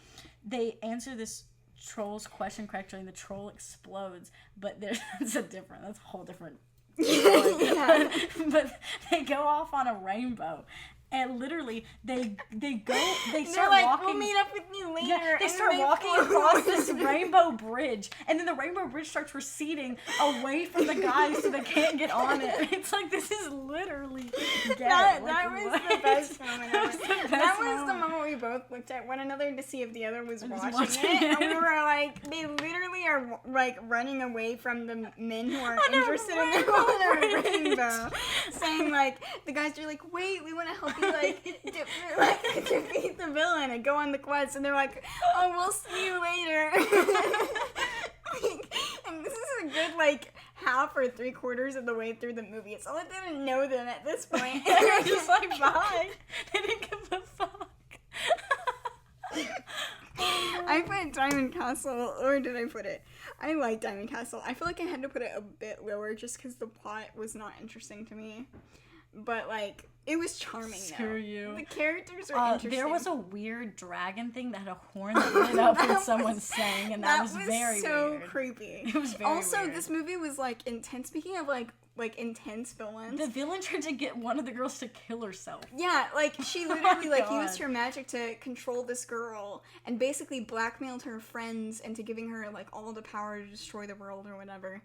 they answer this troll's question correctly, and the troll explodes. But that's a whole different story. Yeah. But they go off on a rainbow. and literally they They're start like, walking. we'll meet up with you later. Yeah, they and start then walking flew. across this rainbow bridge, and then the rainbow bridge starts receding away from the guys so they can't get on it. It's like, this is literally gay. That Like, was what? the best moment That ever. was the best That was the moment. moment we both looked at one another to see if the other was watching watching it. And it. we were like, they literally are like running away from the men who are On a interested in the rainbow bridge. rainbow. Saying like, the guys are like, wait, we want to help you defeat the villain and go on the quest. And they're like, oh, we'll see you later. And this is a good like half or 3/4 of the way through the movie. It's all I didn't know them at this point. They're just like, bye. They didn't give a fuck. I put Diamond Castle, or did I put it? I like Diamond Castle. I feel like I had to put it a bit lower just because the plot was not interesting to me. But, like, it was charming, Screw though. you. The characters are interesting. There was a weird dragon thing that had a horn that lit up when someone sang, and that was very so weird. creepy. It was very also, weird. this movie was, like, intense. Speaking of, like intense villains. The villain tried to get one of the girls to kill herself. Yeah, like, she Oh literally, my like, God. used her magic to control this girl and basically blackmailed her friends into giving her, like, all the power to destroy the world or whatever.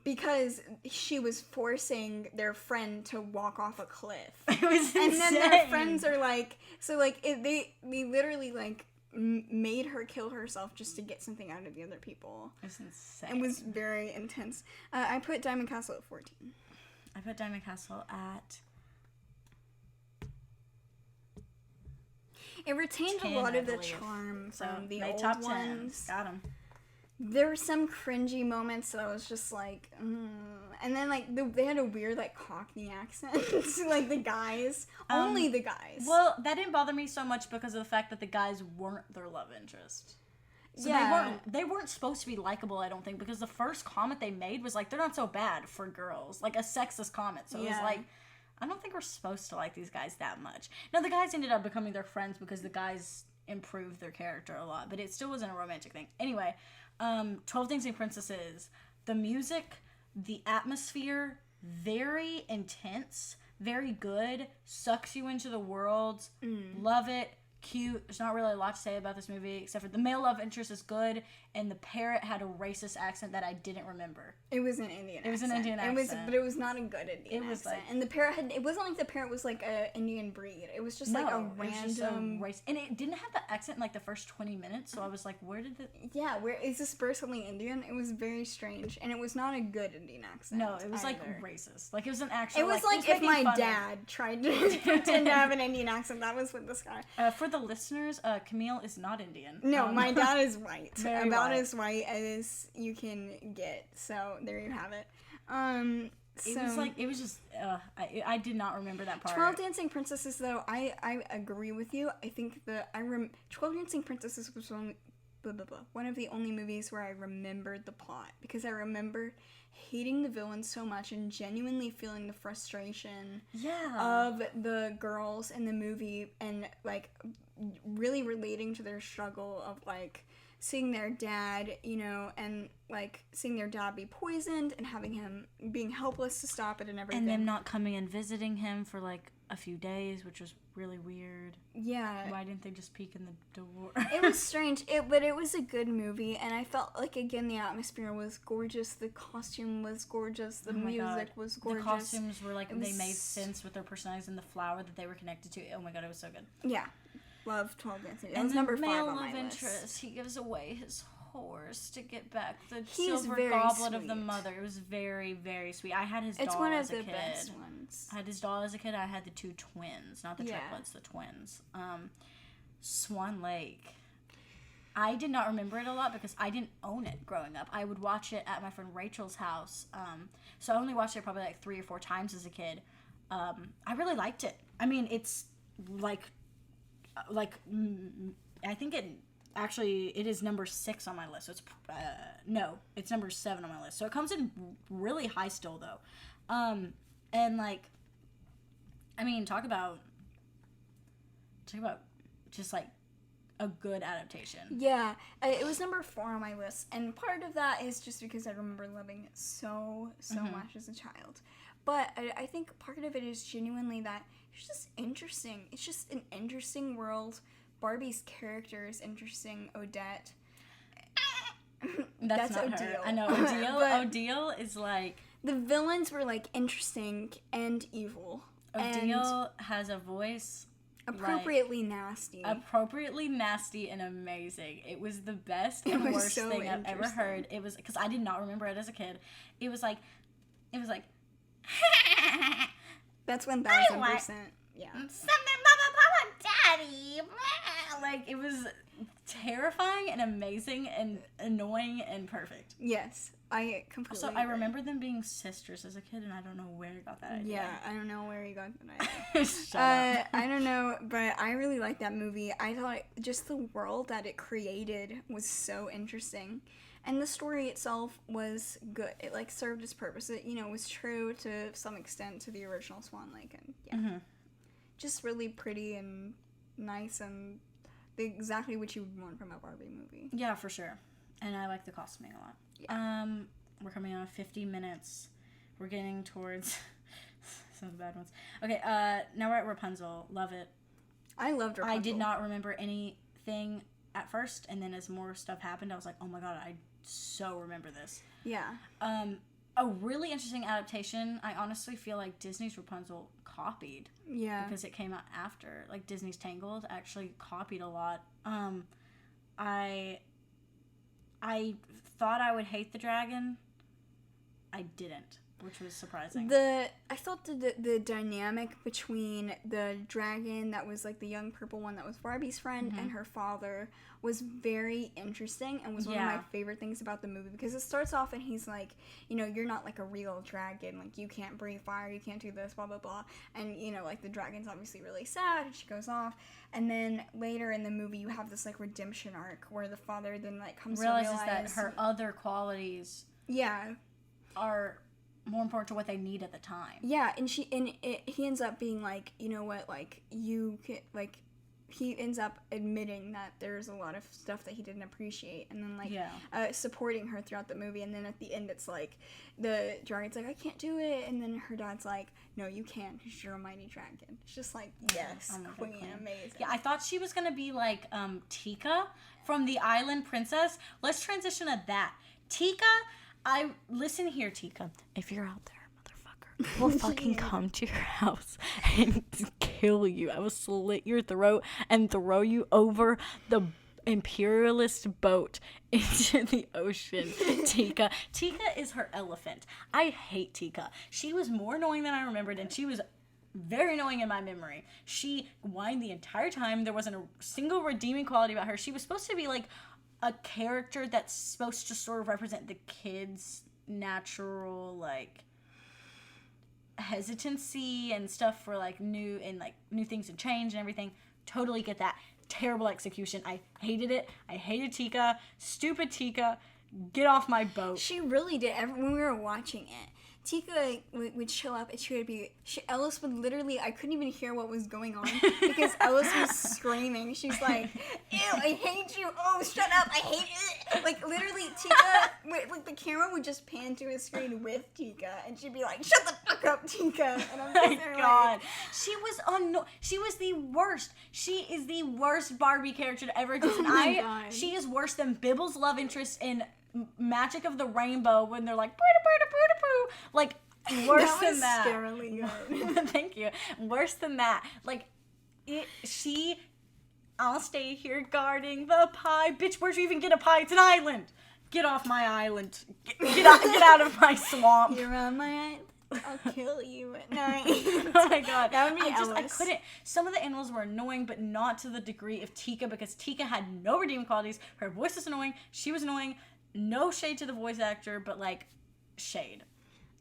Because she was forcing their friend to walk off a cliff. It was insane. And then their friends are like, so, like, they literally, like, made her kill herself just to get something out of the other people. It was insane. It was very intense. I put Diamond Castle at 14. I put Diamond Castle at... It retained 10, a lot of I the believe. charm So, from the my old top 10. ones. Got him. There were some cringy moments that I was just like, and then like they had a weird like Cockney accent, like the guys, only the guys. Well, that didn't bother me so much because of the fact that the guys weren't their love interest. So Yeah. they weren't supposed to be likable, I don't think, because the first comment they made was like, they're not so bad for girls, like a sexist comment. So it was Yeah. like, I don't think we're supposed to like these guys that much. Now the guys ended up becoming their friends because the guys improved their character a lot, but it still wasn't a romantic thing. Anyway, 12 Dancing Princesses, the music, the atmosphere, very intense, very good, sucks you into the world, love it, cute. There's not really a lot to say about this movie except for the male love interest is good, and the parrot had a racist accent that I didn't remember. It was an Indian accent. It was an Indian accent. But it was not a good Indian It was accent. like- And the parrot it wasn't like the parrot was like a Indian breed. It was just like a it was just a random... race, and it didn't have the accent in like the first 20 minutes, so I was like, where did the... Yeah, where is this person suddenly Indian? It was very strange. And it was not a good Indian accent. No, it was like either. racist. Like it was an actual... It was like if making my fun of- dad tried to pretend to have an Indian accent. That was what this guy... For the listeners, Camille is not Indian. No, my dad is white. Very About white. as white as you can get. So there you have it. It was just, I did not remember that part. 12 Dancing Princesses, though, I agree with you. I think 12 Dancing Princesses was one of the only movies where I remembered the plot. Because I remember hating the villain so much and genuinely feeling the frustration of the girls in the movie and, like, really relating to their struggle of, like, seeing their dad, you know, and, like, seeing their dad be poisoned and having him being helpless to stop it and everything. And them not coming and visiting him for, like, a few days, which was really weird. Yeah. Why didn't they just peek in the door? It was strange, but it was a good movie, and I felt like, again, the atmosphere was gorgeous, the costume was gorgeous, the music was gorgeous. The costumes were, like, It they was- made sense with their personalities and the flower that they were connected to. Oh my god, it was so good. Yeah. Love 12 Dancing. That And was the number 5 male on my love list. interest, he gives away his horse to get back the He's silver very goblet of the sweet. mother. It was very, very sweet. I had his It's doll one of as a the kid. best ones. I had his doll as a kid. I had the 2 twins, not the Yeah. triplets, the twins. Swan Lake. I did not remember it a lot because I didn't own it growing up. I would watch it at my friend Rachel's house. So I only watched it probably like 3 or 4 times as a kid. I really liked it. I mean, it's like I think it is number 6 on my list. So it's it's number 7 on my list. So it comes in really high still though. And like, I mean, talk about just like a good adaptation. Yeah, it was number 4 on my list, and part of that is just because I remember loving it so Mm-hmm. much as a child. But I think part of it is genuinely that it's just interesting. It's just an interesting world. Barbie's character is interesting. Odette. That's not Odile. her. I know, Odile. But Odile is like... the villains were, like, interesting and evil. Odile has a voice... appropriately nasty. Appropriately nasty and amazing. It was the best and worst thing I've ever heard. It was... because I did not remember it as a kid. It was like... That's 1000%. Yeah. Something, Mama, Daddy. Like, it was terrifying and amazing and annoying and perfect. Yes, I completely Also, I remember them being sisters as a kid, and I don't know where I got that idea. Yeah, I don't know where you got that idea. Shut up. I don't know, but I really liked that movie. I thought just the world that it created was so interesting. And the story itself was good. It, like, served its purpose. It, you know, was true to some extent to the original Swan Lake. And, yeah. Mm-hmm. Just really pretty and nice and exactly what you would want from a Barbie movie. Yeah, for sure. And I like the costuming a lot. Yeah. We're coming on 50 minutes. We're getting towards some of the bad ones. Okay, now we're at Rapunzel. Love it. I loved Rapunzel. I did not remember anything at first, and then as more stuff happened, I was like, oh my god, I so remember this. Yeah. A really interesting adaptation. I honestly feel like Disney's Rapunzel copied. Yeah. Because it came out after. Like, Disney's Tangled actually copied a lot. I thought I would hate the dragon. I didn't, which was surprising. I thought the dynamic between the dragon that was like the young purple one that was Barbie's friend and her father was very interesting and was one of my favorite things about the movie, because it starts off and he's like, you know, you're not like a real dragon, like you can't breathe fire, you can't do this, blah blah blah, and you know, like the dragon's obviously really sad and she goes off, and then later in the movie you have this like redemption arc where the father then like comes realizes to realize that her other qualities are more important to what they need at the time. Yeah, and he ends up being like, you know what, like you can, like he ends up admitting that there's a lot of stuff that he didn't appreciate, and then like supporting her throughout the movie, and then at the end it's like the dragon's like, I can't do it, and then her dad's like, no, you can, because you're a mighty dragon. It's just like, yes, queen, amazing. Yeah, I thought she was gonna be like Tika from the Island Princess. Let's transition to that. Tika, listen here, Tika. If you're out there, motherfucker, we'll fucking come to your house and kill you. I will slit your throat and throw you over the imperialist boat into the ocean. Tika is her elephant. I hate Tika. She was more annoying than I remembered, and she was very annoying in my memory. She whined the entire time. There wasn't a single redeeming quality about her. She was supposed to be like a character that's supposed to sort of represent the kids' natural like hesitancy and stuff for like new things and change and everything. Totally get that. Terrible execution. I hated it. I hated Tika. Stupid Tika. Get off my boat. She really did. When we were watching it, Tika would show up and Ellis would literally, I couldn't even hear what was going on because Ellis was screaming. She's like, ew, I hate you. Oh, shut up. I hate it. Like, literally, Tika, like, the camera would just pan to a screen with Tika, and she'd be like, shut the fuck up, Tika. And I'm just there God. like... She was the worst. She is the worst Barbie character to ever exist. Oh my God. She is worse than Bibble's love interest in Magic of the Rainbow when they're like, like, worse than that. That was scarily good. Thank you. Worse than that. Like, I'll stay here guarding the pie. Bitch, where'd you even get a pie? It's an island. Get off my island. Get out of my swamp. You're on my island. I'll kill you at night. Oh my God. That would be I couldn't. Some of the animals were annoying, but not to the degree of Tika, because Tika had no redeeming qualities. Her voice was annoying. She was annoying. No shade to the voice actor, but like, shade.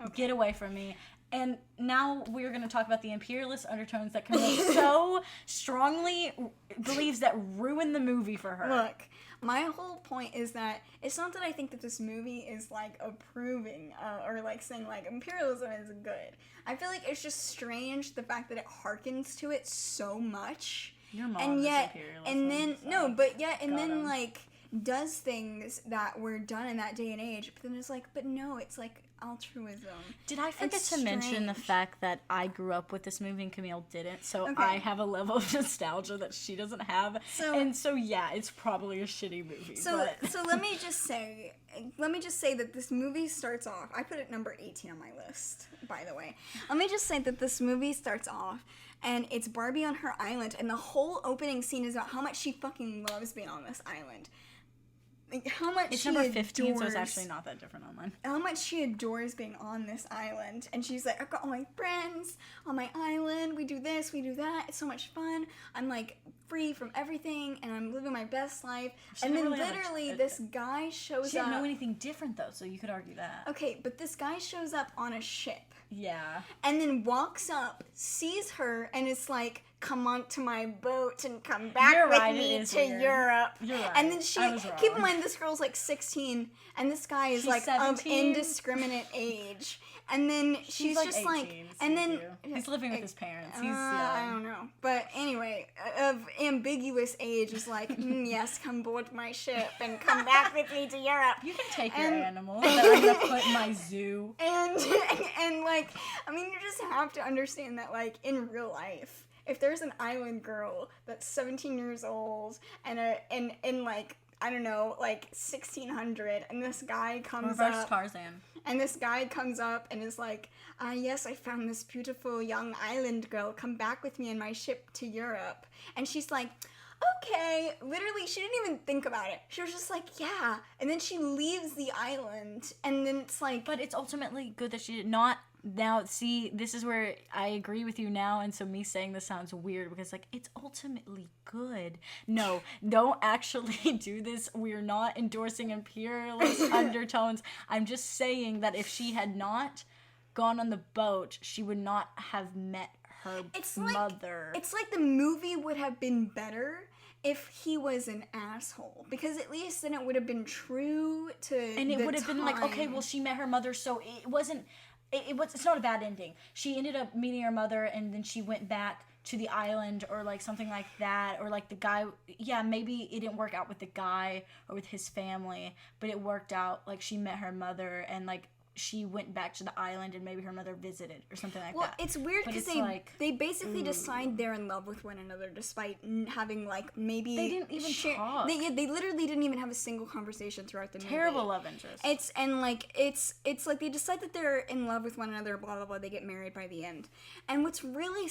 Okay. Get away from me. And now we're going to talk about the imperialist undertones that Camille so strongly believes that ruin the movie for her. Look, my whole point is that it's not that I think that this movie is like approving or like saying like imperialism is good. I feel like it's just strange the fact that it harkens to it so much. Your mom and is yet, imperialism. and then so no, but yet, and then 'em. like does things that were done in that day and age. But then it's like, but no, it's like altruism. Did I forget It's to mention the strange. fact that I grew up with this movie and Camille didn't? So Okay. I have a level of nostalgia that she doesn't have. So yeah, it's probably a shitty movie. So but... so let me just say that this movie starts off. I put it number 18 on my list, by the way. Let me just say that this movie starts off and it's Barbie on her island, and the whole opening scene is about how much she fucking loves being on this island. Like, how much It's she number 15, so adores- it's actually not that different on mine. how much she adores being on this island. And she's like, I've got all my friends on my island. We do this, we do that. It's so much fun. I'm like free from everything and I'm living my best life. She and then didn't really have literally a- this guy shows She up. didn't know anything different, though, so you could argue that. Okay, but this guy shows up on a ship Yeah. and then walks up, sees her, and is like, come onto my boat and come back You're with right, me it is to weird. Europe. You're right. And then she, I was wrong. keep in mind, this girl's like 16, and this guy is She's like 17? of indiscriminate age. And then she's like just 18, like, and then He's living with his parents. He's I young. don't know, but anyway, of ambiguous age is like, yes, come board my ship and come back with me to Europe. You can take your And- animals that I'm gonna put in my zoo. And like, I mean, you just have to understand that, like, in real life, if there's an island girl that's 17 years old and like, I don't know, like 1600, and this guy comes Reverse up, Tarzan. and this guy comes up and is like, yes, I found this beautiful young island girl. Come back with me in my ship to Europe. And she's like, okay. Literally, she didn't even think about it. She was just like, yeah. And then she leaves the island, and then it's like, But it's ultimately good that she did not. Now, see, this is where I agree with you now, and so me saying this sounds weird because, like, it's ultimately good. No, don't actually do this. We're not endorsing imperialist undertones. I'm just saying that if she had not gone on the boat, she would not have met her It's like- mother. it's like the movie would have been better if he was an asshole, because at least then it would have been true to And it the would have been like, okay, time. well, she met her mother, so it wasn't. It's not a bad ending. She ended up meeting her mother, and then she went back to the island, or like something like that, or like the guy. Yeah, maybe it didn't work out with the guy or with his family, but it worked out. Like she met her mother, and like she went back to the island, and maybe her mother visited or something like Well, that. it's weird But because it's like, they basically decide they're in love with one another despite having like maybe They didn't even talk. They literally didn't even have a single conversation throughout the movie. Terrible love interest. It's like they decide that they're in love with one another. Blah blah blah. They get married by the end. And what's really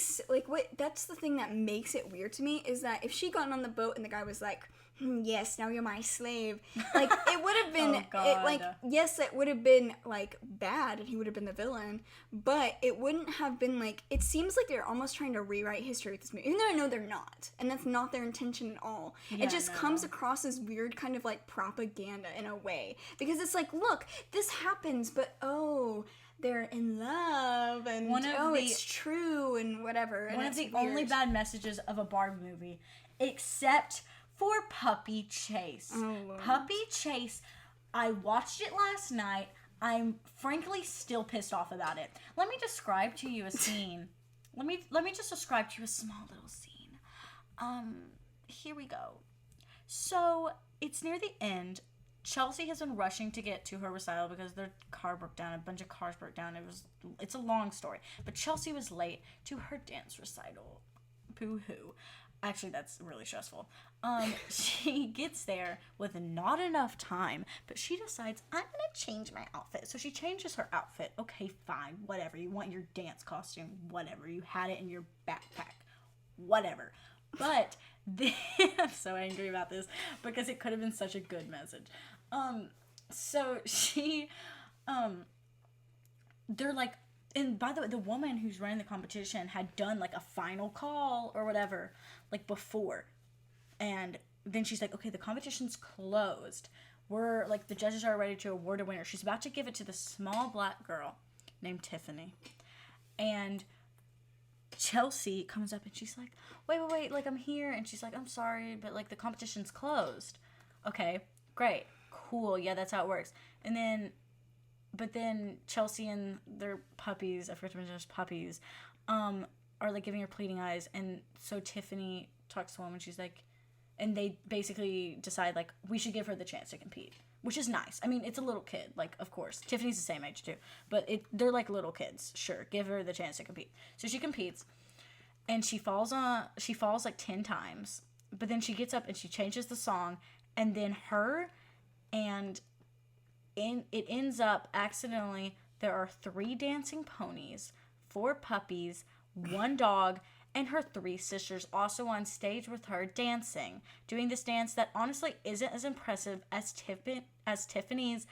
that's the thing that makes it weird to me is that if she gotten on the boat and the guy was like, yes, now you're my slave. Like, it would have been, yes, it would have been, like, bad, and he would have been the villain, but it wouldn't have been, like, it seems like they're almost trying to rewrite history with this movie, even though I know they're not, and that's not their intention at all. Yeah, it just no. comes across as weird kind of, like, propaganda in a way, because it's like, look, this happens, but, oh, they're in love, and, it's true, and whatever. And One of it's the weird. only bad messages of a Barbie movie, except for Puppy Chase. Oh, Lord. Puppy Chase, I watched it last night. I'm frankly still pissed off about it. Let me describe to you a scene. let me just describe to you a small little scene. Here we go. So, it's near the end. Chelsea has been rushing to get to her recital because their car broke down. A bunch of cars broke down. It's a long story. But Chelsea was late to her dance recital. Boo-hoo. Actually, that's really stressful. She gets there with not enough time, but she decides, I'm gonna change my outfit. So she changes her outfit. Okay, fine, whatever. You want your dance costume, whatever. You had it in your backpack, whatever. But then, I'm so angry about this because it could have been such a good message. So she, they're like, and by the way, the woman who's running the competition had done like a final call or whatever, like before. And then she's like, okay, the competition's closed. We're like, the judges are ready to award a winner. She's about to give it to the small black girl named Tiffany. And Chelsea comes up and she's like, wait, like I'm here. And she's like, I'm sorry, but like the competition's closed. Okay, great, cool. Yeah, that's how it works. And then, but then Chelsea and their puppies, I forgot to mention there's puppies, are like giving her pleading eyes. And so Tiffany talks to the woman. She's like, and they basically decide like we should give her the chance to compete. which is nice. I mean, it's a little kid, like, of course. Tiffany's the same age, too. But they're like little kids. Sure, give her the chance to compete. So she competes, and she falls like 10 times. But then she gets up and she changes the song, and then it ends up accidentally, there are 3 dancing ponies, 4 puppies, 1 dog, and her 3 sisters also on stage with her dancing, doing this dance that honestly isn't as impressive as Tiffany's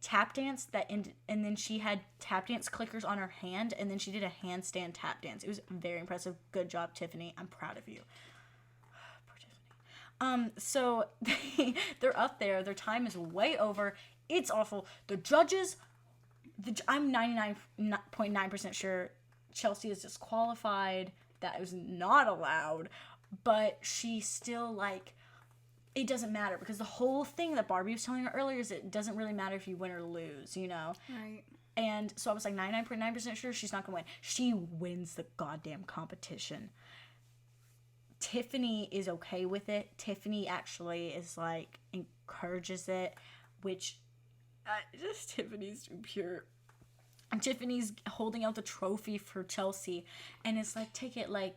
tap dance and then she had tap dance clickers on her hand, and then she did a handstand tap dance. It was very impressive. Good job, Tiffany. I'm proud of you. Poor Tiffany. So they're up there. Their time is way over. It's awful. The judges, I'm 99.9% sure Chelsea is disqualified. That was not allowed. But she still, like, it doesn't matter, because the whole thing that Barbie was telling her earlier is it doesn't really matter if you win or lose, you know? Right. And so I was like 99.9% sure she's not going to win. She wins the goddamn competition. Tiffany is okay with it. Tiffany actually is, like, encourages it, which just Tiffany's too pure. And Tiffany's holding out the trophy for Chelsea, and it's like, take it, like,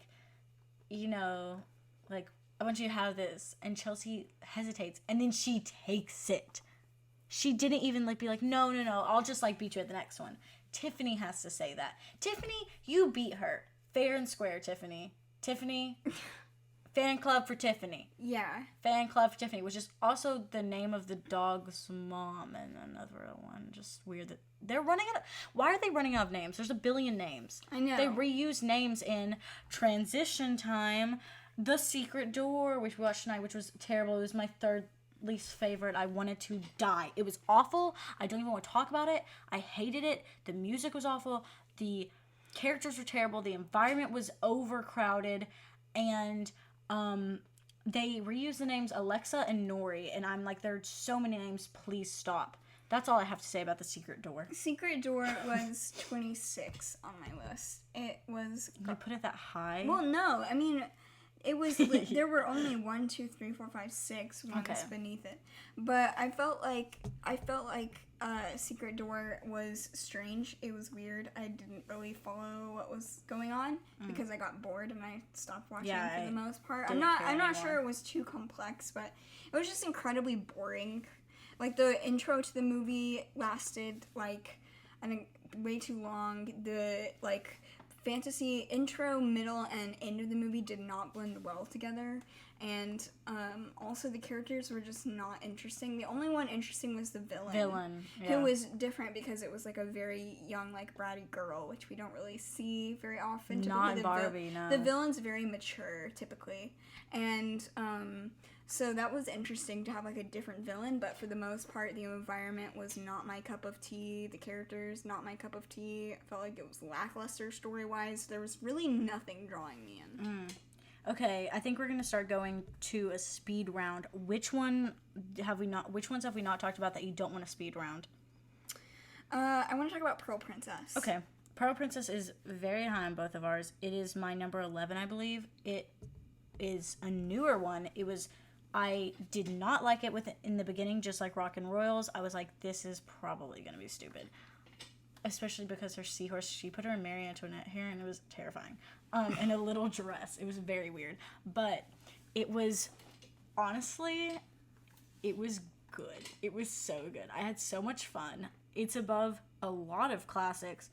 you know, like, I want you to have this. And Chelsea hesitates, and then she takes it. She didn't even, like, be like, no, I'll just, like, beat you at the next one. Tiffany has to say that. Tiffany, you beat her. Fair and square, Tiffany. Tiffany, fan club for Tiffany. Yeah. Fan club for Tiffany, which is also the name of the dog's mom, and another one. Just weird that they're running out of... Why are they running out of names? There's a billion names. I know. They reuse names in Transition Time, The Secret Door, which we watched tonight, which was terrible. It was my 3rd least favorite. I wanted to die. It was awful. I don't even want to talk about it. I hated it. The music was awful. The characters were terrible. The environment was overcrowded. And they reused the names Alexa and Nori. And I'm like, there are so many names. Please stop. That's all I have to say about The Secret Door. Secret Door was 26 on my list. It was... You put it that high? Well, no. I mean... It was, there were only 1, 2, 3, 4, 5, 6 ones beneath it. But I felt like Secret Door was strange. It was weird. I didn't really follow what was going on because I got bored and I stopped watching for the most part. I'm not sure it was too complex, but it was just incredibly boring. Like, the intro to the movie lasted, like, I think way too long. The, like... fantasy intro, middle, and end of the movie did not blend well together, and also the characters were just not interesting. The only one interesting was the villain, who was different because it was like a very young, like, bratty girl, which we don't really see very often. Not Barbie, no. The villain's very mature, typically, and so that was interesting to have, like, a different villain, but for the most part, the environment was not my cup of tea. The characters, not my cup of tea. I felt like it was lackluster story-wise. There was really nothing drawing me in. Okay, I think we're going to start going to a speed round. Which ones have we not talked about that you don't want to speed round? I want to talk about Pearl Princess. Okay. Pearl Princess is very high on both of ours. It is my number 11, I believe. It is a newer one. I did not like it in the beginning, just like Rock and Royals. I was like, this is probably going to be stupid. Especially because her seahorse, she put her in Marie Antoinette hair, and it was terrifying. In a little dress. It was very weird. But it was, honestly, it was good. It was so good. I had so much fun. It's above a lot of classics.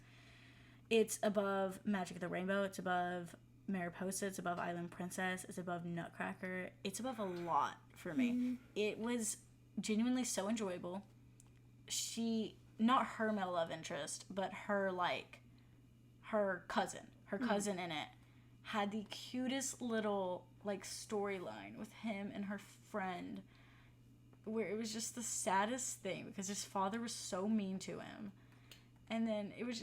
It's above Magic of the Rainbow. It's above Mariposa. It's above Island Princess. It's above Nutcracker. It's above a lot for me. It was genuinely so enjoyable. Not her male love interest, but her cousin in it had the cutest little, like, storyline with him and her friend, where it was just the saddest thing because his father was so mean to him. And then it was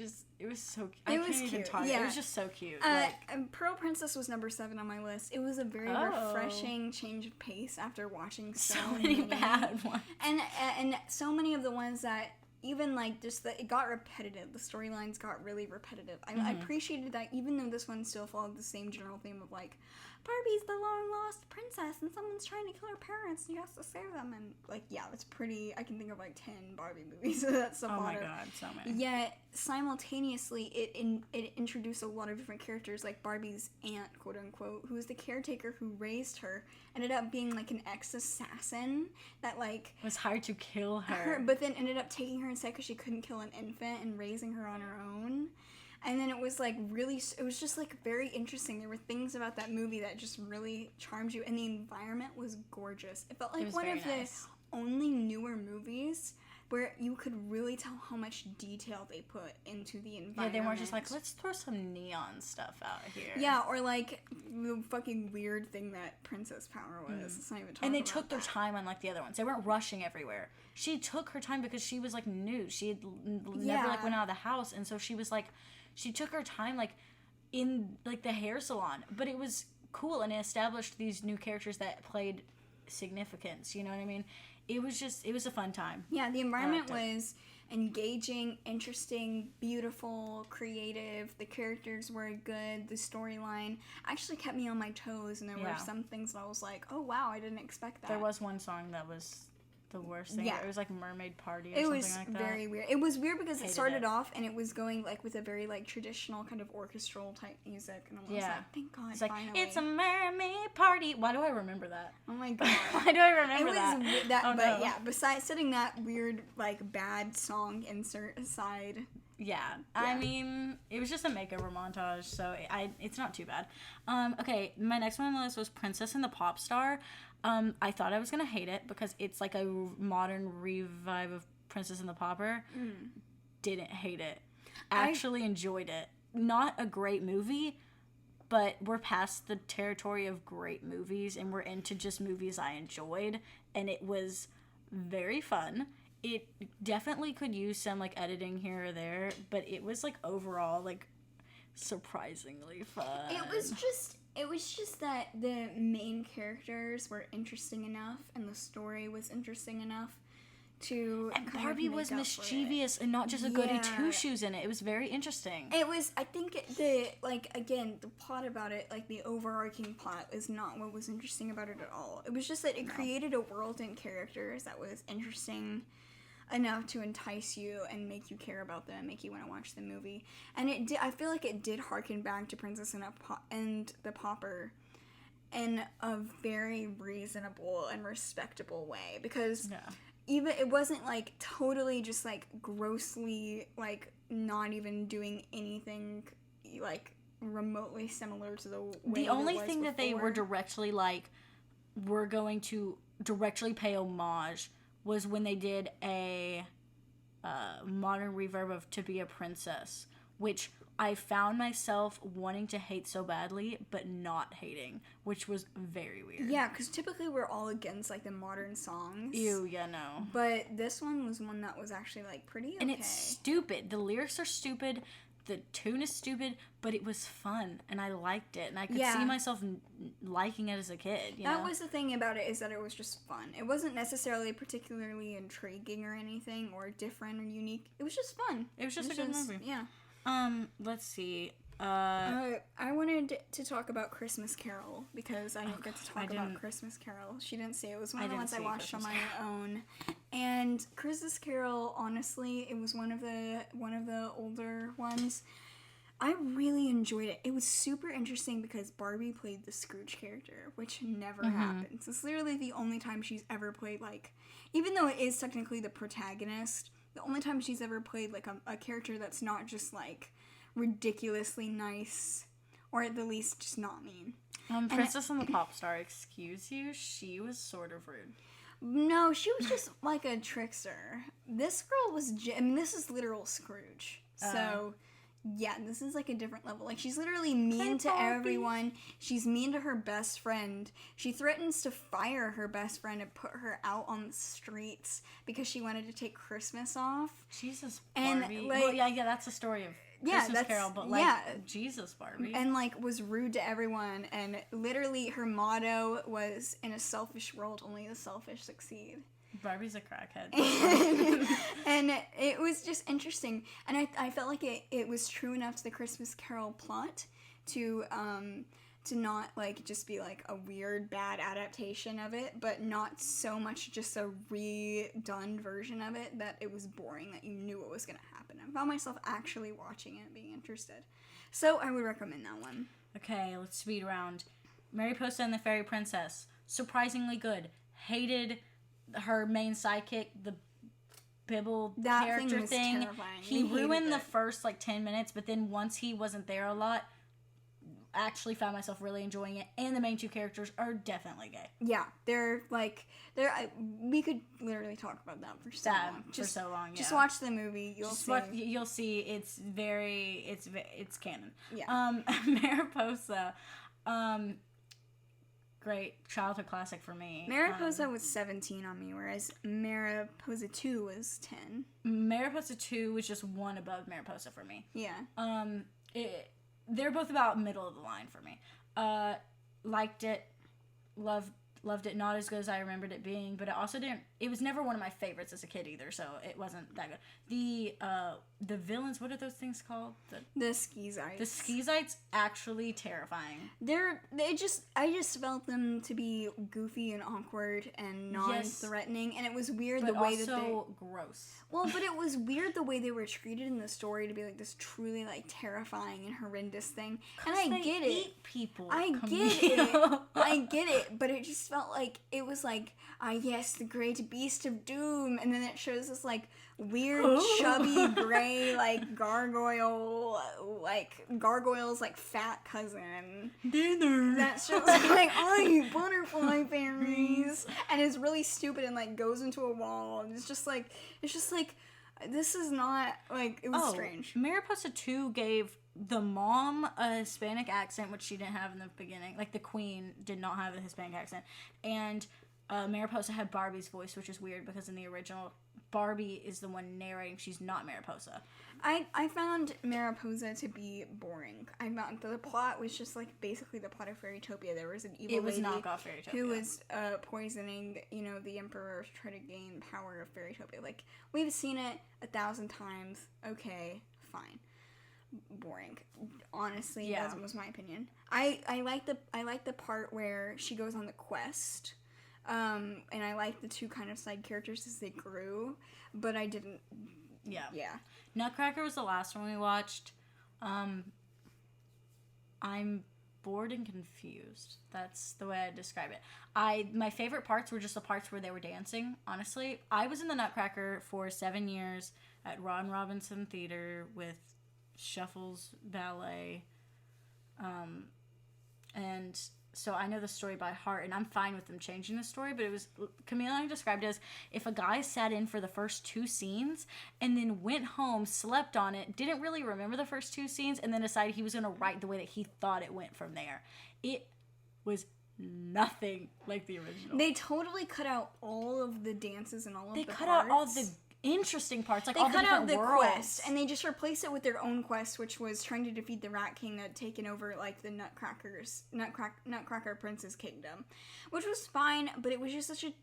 so cute. I can't even talk. Yeah. It was just so cute. Pearl Princess was number 7 on my list. It was a very refreshing change of pace after watching so many bad ones. And so many of the ones that even like just that it got repetitive. The storylines got really repetitive. I appreciated that, even though this one still followed the same general theme of like Barbie's the long lost princess and someone's trying to kill her parents and you have to save them, and like that's pretty. I can think of like 10 Barbie movies. That's a lot. Oh my god, so many. Yet simultaneously it introduced a lot of different characters, like Barbie's aunt, quote unquote, who was the caretaker who raised her, ended up being like an ex-assassin that like was hired to kill her, but then ended up taking her instead because she couldn't kill an infant and raising her on her own. And then it was like it was just like very interesting. There were things about that movie that just really charmed you, and the environment was gorgeous. It felt like one of the only newer movies where you could really tell how much detail they put into the environment. Yeah, they weren't just like, let's throw some neon stuff out here. Yeah, or like the fucking weird thing that Princess Power was. Let's not even talk about that. And they took their time, unlike the other ones. They weren't rushing everywhere. She took her time because she was like new. She had never like went out of the house, and so she was like, she took her time like in like the hair salon. But it was cool, and it established these new characters that played significance. You know what I mean? It was a fun time. Yeah, the environment was engaging, interesting, beautiful, creative. The characters were good. The storyline actually kept me on my toes, and there were some things that I was like, oh wow, I didn't expect that. There was one song that was the worst thing. Yeah. It was like Mermaid Party or something like that. It was very weird. It was weird because it started off and it was going like with a very like traditional kind of orchestral type music, and I was like, thank God, it's like, finally. It's a mermaid party. Why do I remember that? Oh my God. Why do I remember that? But yeah, besides setting that weird like bad song insert aside. Yeah, I mean, it was just a makeover montage, so it's not too bad. Okay, my next one on the list was Princess and the Pop Star. I thought I was gonna hate it because it's like a modern revive of Princess and the Pauper. Didn't hate it. Actually enjoyed it. Not a great movie, but we're past the territory of great movies, and we're into just movies I enjoyed, and it was very fun. It definitely could use some like editing here or there, but it was like overall like surprisingly fun. It was just that the main characters were interesting enough and the story was interesting enough to and Barbie was mischievous and not just a goody two shoes in it. It was very interesting. It was, I think the plot about it, like the overarching plot is not what was interesting about it at all. It was just that it created a world and characters that was interesting enough to entice you and make you care about them, make you want to watch the movie. And it did. I feel like it did harken back to Princess and the Pauper in a very reasonable and respectable way, because even it wasn't like totally just like grossly like not even doing anything like remotely similar to the way the only thing that they were directly like we're going to directly pay homage was when they did a modern reverb of To Be a Princess, which I found myself wanting to hate so badly, but not hating, which was very weird. Yeah, because typically we're all against, like, the modern songs. Ew, yeah, no. But this one was one that was actually, like, pretty okay. And it's stupid. The lyrics are stupid. The tune is stupid, but it was fun, and I liked it, and I could see myself liking it as a kid. That was the thing about it, is that it was just fun. It wasn't necessarily particularly intriguing or anything, or different or unique. It was just fun. It was just a good movie. Yeah. Let's see. I wanted to talk about Christmas Carol, because I didn't get to talk about Christmas Carol. She didn't see it. It was one of the ones I watched on my own. And Christmas Carol, honestly, it was one of the older ones. I really enjoyed it. It was super interesting because Barbie played the Scrooge character, which never happens. It's literally the only time she's ever played, like, even though it is technically the protagonist, the only time she's ever played, like, a character that's not just, like, ridiculously nice, or at the least just not mean. Princess and the Pop Star, excuse you, she was sort of rude. No, she was just like a trickster. This girl was, this is literal Scrooge. So, yeah, this is like a different level. Like, she's literally mean to everyone. She's mean to her best friend. She threatens to fire her best friend and put her out on the streets because she wanted to take Christmas off. Jesus, Barbie. And, like, well, yeah, that's the story of Christmas Carol, but like, Jesus, Barbie. And like, was rude to everyone, and literally her motto was, in a selfish world, only the selfish succeed. Barbie's a crackhead. And it was just interesting. And I felt like it was true enough to the Christmas Carol plot to not, like, just be, like, a weird, bad adaptation of it, but not so much just a redone version of it that it was boring, that you knew what was going to happen. I found myself actually watching it and being interested. So I would recommend that one. Okay, let's speed around. Mariposa and the Fairy Princess. Surprisingly good. Hated her main sidekick, the Bibble That character was thing. terrifying. He We hated ruined the it. first, like, 10 minutes, but then once he wasn't there a lot, actually found myself really enjoying it. And the main two characters are definitely gay. Yeah, we could literally talk about that for so long. Just watch the movie. You'll see it's canon. Yeah. Mariposa, great childhood classic for me. Mariposa was 17 on me, whereas Mariposa 2 was 10. Mariposa 2 was just one above Mariposa for me. Yeah. They're both about middle of the line for me. Liked it, loved it. Not as good as I remembered it being, but it was never one of my favorites as a kid either, so it wasn't that good. The villains, what are those things called? The Skeezites. The Skeezites, actually terrifying. I just felt them to be goofy and awkward and non-threatening, and it was weird but the way also that they... gross. Well, but it was weird the way they were treated in the story to be like this truly, like, terrifying and horrendous thing. And I get it. Eat people. I get it, but it just felt like it was like, yes, the great beast of doom, and then it shows this, like, weird, chubby, gray, like, gargoyle's, like, fat cousin. Dinner. That's just like, I eat butterfly fairies, and it's really stupid and, like, goes into a wall, and it's just like, this is not, like, it was strange. Mariposa 2 gave the mom a Hispanic accent, which she didn't have in the beginning. Like, the queen did not have a Hispanic accent. And Mariposa had Barbie's voice, which is weird because in the original, Barbie is the one narrating. She's not Mariposa. I found Mariposa to be boring. I found the plot was just, like, basically the plot of Fairytopia. There was an evil lady knockoff Fairytopia who was poisoning, the emperor to try to gain power of Fairytopia. Like, we've seen it 1,000 times. Okay, fine. Boring. Honestly, that was my opinion. I like the part where she goes on the quest. And I like the two kind of side characters as they grew, but I didn't. Yeah. Nutcracker was the last one we watched. I'm bored and confused. That's the way I describe it. My favorite parts were just the parts where they were dancing. Honestly, I was in the Nutcracker for 7 years at Ron Robinson Theater with Shuffles Ballet, and so I know the story by heart, and I'm fine with them changing the story, but it was, Camille and I described it as if a guy sat in for the first 2 scenes and then went home, slept on it, didn't really remember the first 2 scenes, and then decided he was going to write the way that he thought it went from there. It was nothing like the original. They totally cut out all of the dances and all of the parts. They cut out all the interesting parts, like they all the different cut out the worlds. quest, and they just replaced it with their own quest, which was trying to defeat the Rat King that had taken over, like, the Nutcracker Prince's kingdom, which was fine, but it was just such a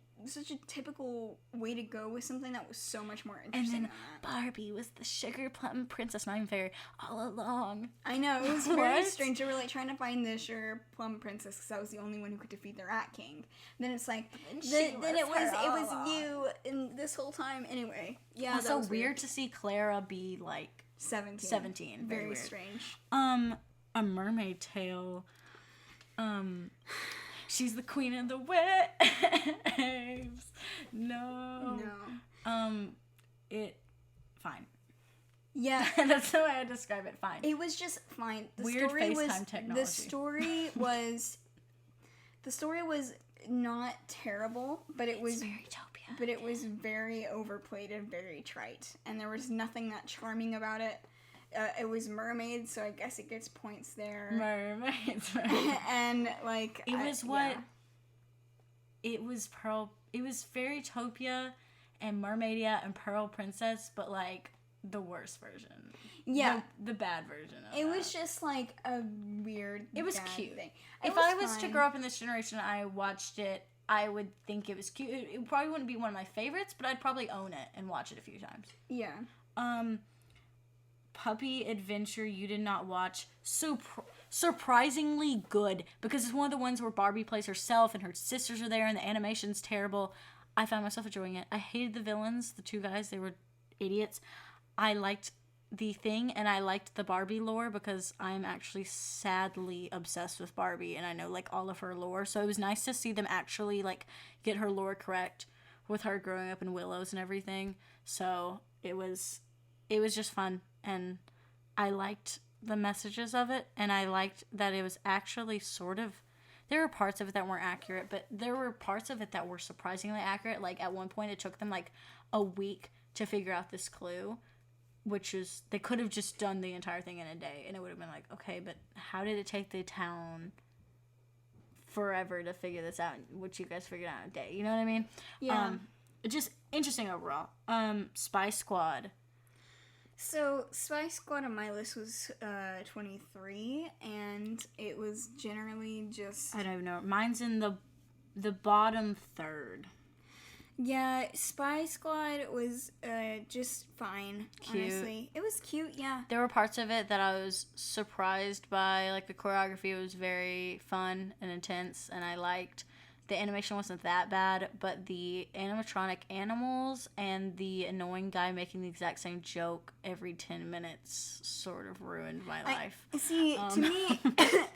typical way to go with something that was so much more interesting. And then Barbie was the sugar plum princess, not even fairy, all along. I know, it was very strange. They were, like, trying to find the sugar plum princess because that was the only one who could defeat the Rat King. Then it's like, then it was you in this whole time. Anyway, yeah. It's so weird to see Clara be, like, 17. Very weird. Strange. A Mermaid Tale. She's the queen of the waves. No. Fine. Yeah. That's the way I describe it. Fine. It was just fine. Weird FaceTime technology. The story was not terrible, but it was Fairytopia. But it was very overplayed and very trite, and there was nothing that charming about it. It was mermaids, so I guess it gets points there. Mermaids. And, like, it was Fairytopia and Mermaidia and Pearl Princess, but, like, the worst version. Yeah. The bad version of it. Was just, like, a weird, it was bad cute. thing. If I was to grow up in this generation, I watched it I would think it was cute. It probably wouldn't be one of my favorites, but I'd probably own it and watch it a few times. Yeah. Puppy Adventure you did not watch. Surprisingly good, because it's one of the ones where Barbie plays herself and her sisters are there and the animation's terrible. I found myself enjoying it. I hated the villains, the two guys. They were idiots. I liked the thing, and I liked the Barbie lore because I'm actually sadly obsessed with Barbie, and I know like all of her lore, so it was nice to see them actually like get her lore correct with her growing up in Willows and everything. So it was just fun, and I liked the messages of it, and I liked that it was actually sort of, there were parts of it that weren't accurate, but there were parts of it that were surprisingly accurate. Like at one point it took them like a week to figure out this clue, which is, they could have just done the entire thing in a day, and it would have been like, okay, but how did it take the town forever to figure this out, which you guys figured out in a day? You know what I mean? Yeah. Just interesting overall. Spy Squad. So, Spy Squad on my list was 23, and it was generally just... I don't know. Mine's in the bottom third. Yeah, Spy Squad was just fine, Cute. honestly. It was cute, yeah. There were parts of it that I was surprised by. Like, the choreography was very fun and intense, and I liked. The animation wasn't that bad, but the animatronic animals and the annoying guy making the exact same joke every 10 minutes sort of ruined my life. See, to me,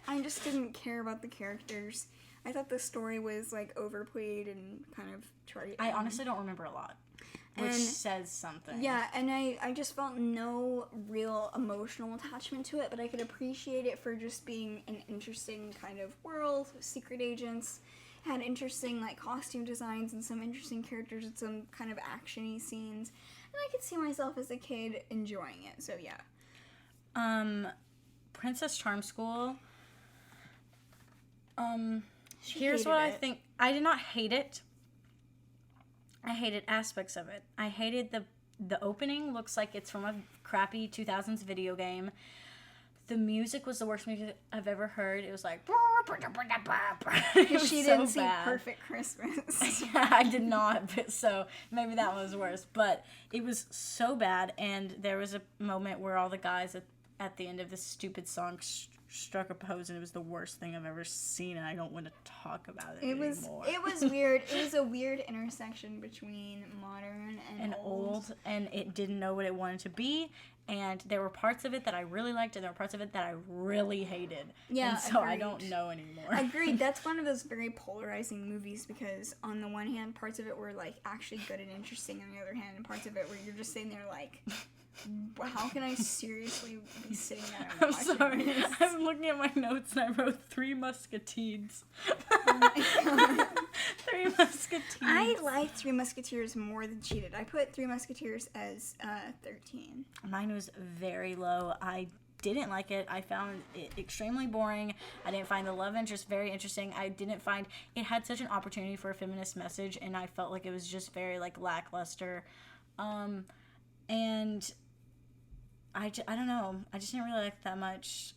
I just didn't care about the characters. I thought the story was, like, overplayed and kind of trite. I honestly don't remember a lot, which says something. Yeah, and I just felt no real emotional attachment to it, but I could appreciate it for just being an interesting kind of world, secret agents, had interesting, like, costume designs and some interesting characters and some kind of action-y scenes, and I could see myself as a kid enjoying it, so yeah. Princess Charm School, She here's hated what I it. think. I did not hate it. I hated aspects of it. I hated the opening. Looks like it's from a crappy 2000s video game. The music was the worst music I've ever heard. It was like... It was She so didn't see bad. Perfect Christmas. I did not, so maybe that was worse. But it was so bad, and there was a moment where all the guys at the end of this stupid song struck a pose, and it was the worst thing I've ever seen, and I don't want to talk about it anymore. It was weird. It was a weird intersection between modern and old. And it didn't know what it wanted to be, and there were parts of it that I really liked, and there were parts of it that I really hated. Yeah, and so I agreed. don't know anymore. Agreed. That's one of those very polarizing movies because on the one hand, parts of it were like actually good and interesting. On the other hand, parts of it where you're just sitting there like, how can I seriously be sitting there and I'm watching sorry. this? I'm looking at my notes and I wrote Three Musketeers. Oh my God. Three Musketeers. I like Three Musketeers more than she did. I put Three Musketeers as 13. Mine was very low. I didn't like it. I found it extremely boring. I didn't find the love interest very interesting. I didn't find it had such an opportunity for a feminist message, and I felt like it was just very like lackluster. And I don't know. I just didn't really like it that much.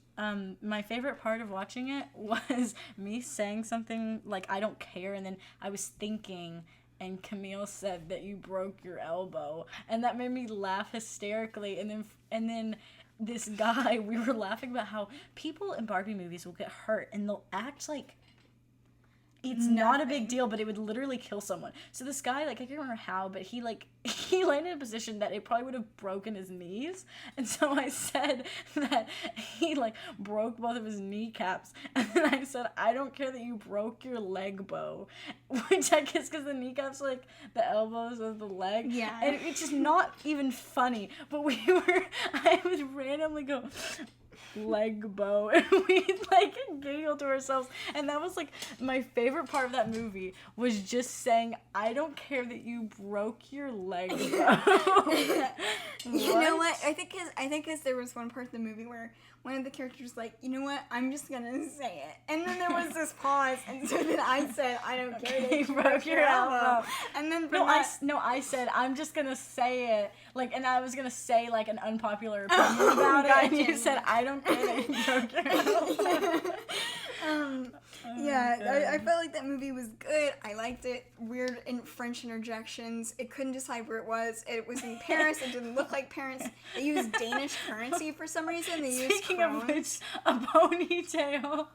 My favorite part of watching it was me saying something like, I don't care, and then I was thinking, and Camille said that you broke your elbow, and that made me laugh hysterically, and then this guy, we were laughing about how people in Barbie movies will get hurt, and they'll act like it's not a big deal, but it would literally kill someone. So this guy, like, I can't remember how, but he landed in a position that it probably would have broken his knees. And so I said that he, like, broke both of his kneecaps. And then I said, I don't care that you broke your leg bow. Which I guess because the kneecaps, like, the elbows of the leg. Yeah. And it's just not even funny. But I would randomly go... leg bow, and we like giggle to ourselves, and that was like my favorite part of that movie was just saying, I don't care that you broke your leg bow. You know what? I think cause there was one part of the movie where one of the characters was like, you know what? I'm just gonna say it, and then there was this pause, and so then I said, I don't care that you broke your elbow, and then I said I'm just gonna say it, like, and I was gonna say like an unpopular opinion about it, and you said I don't care that you broke your elbow. I felt like that movie was good. I liked it. Weird in French interjections. It couldn't decide where it was. It was in Paris. It didn't look like Paris. They used Danish currency for some reason. They used Speaking krones. of which, a ponytail.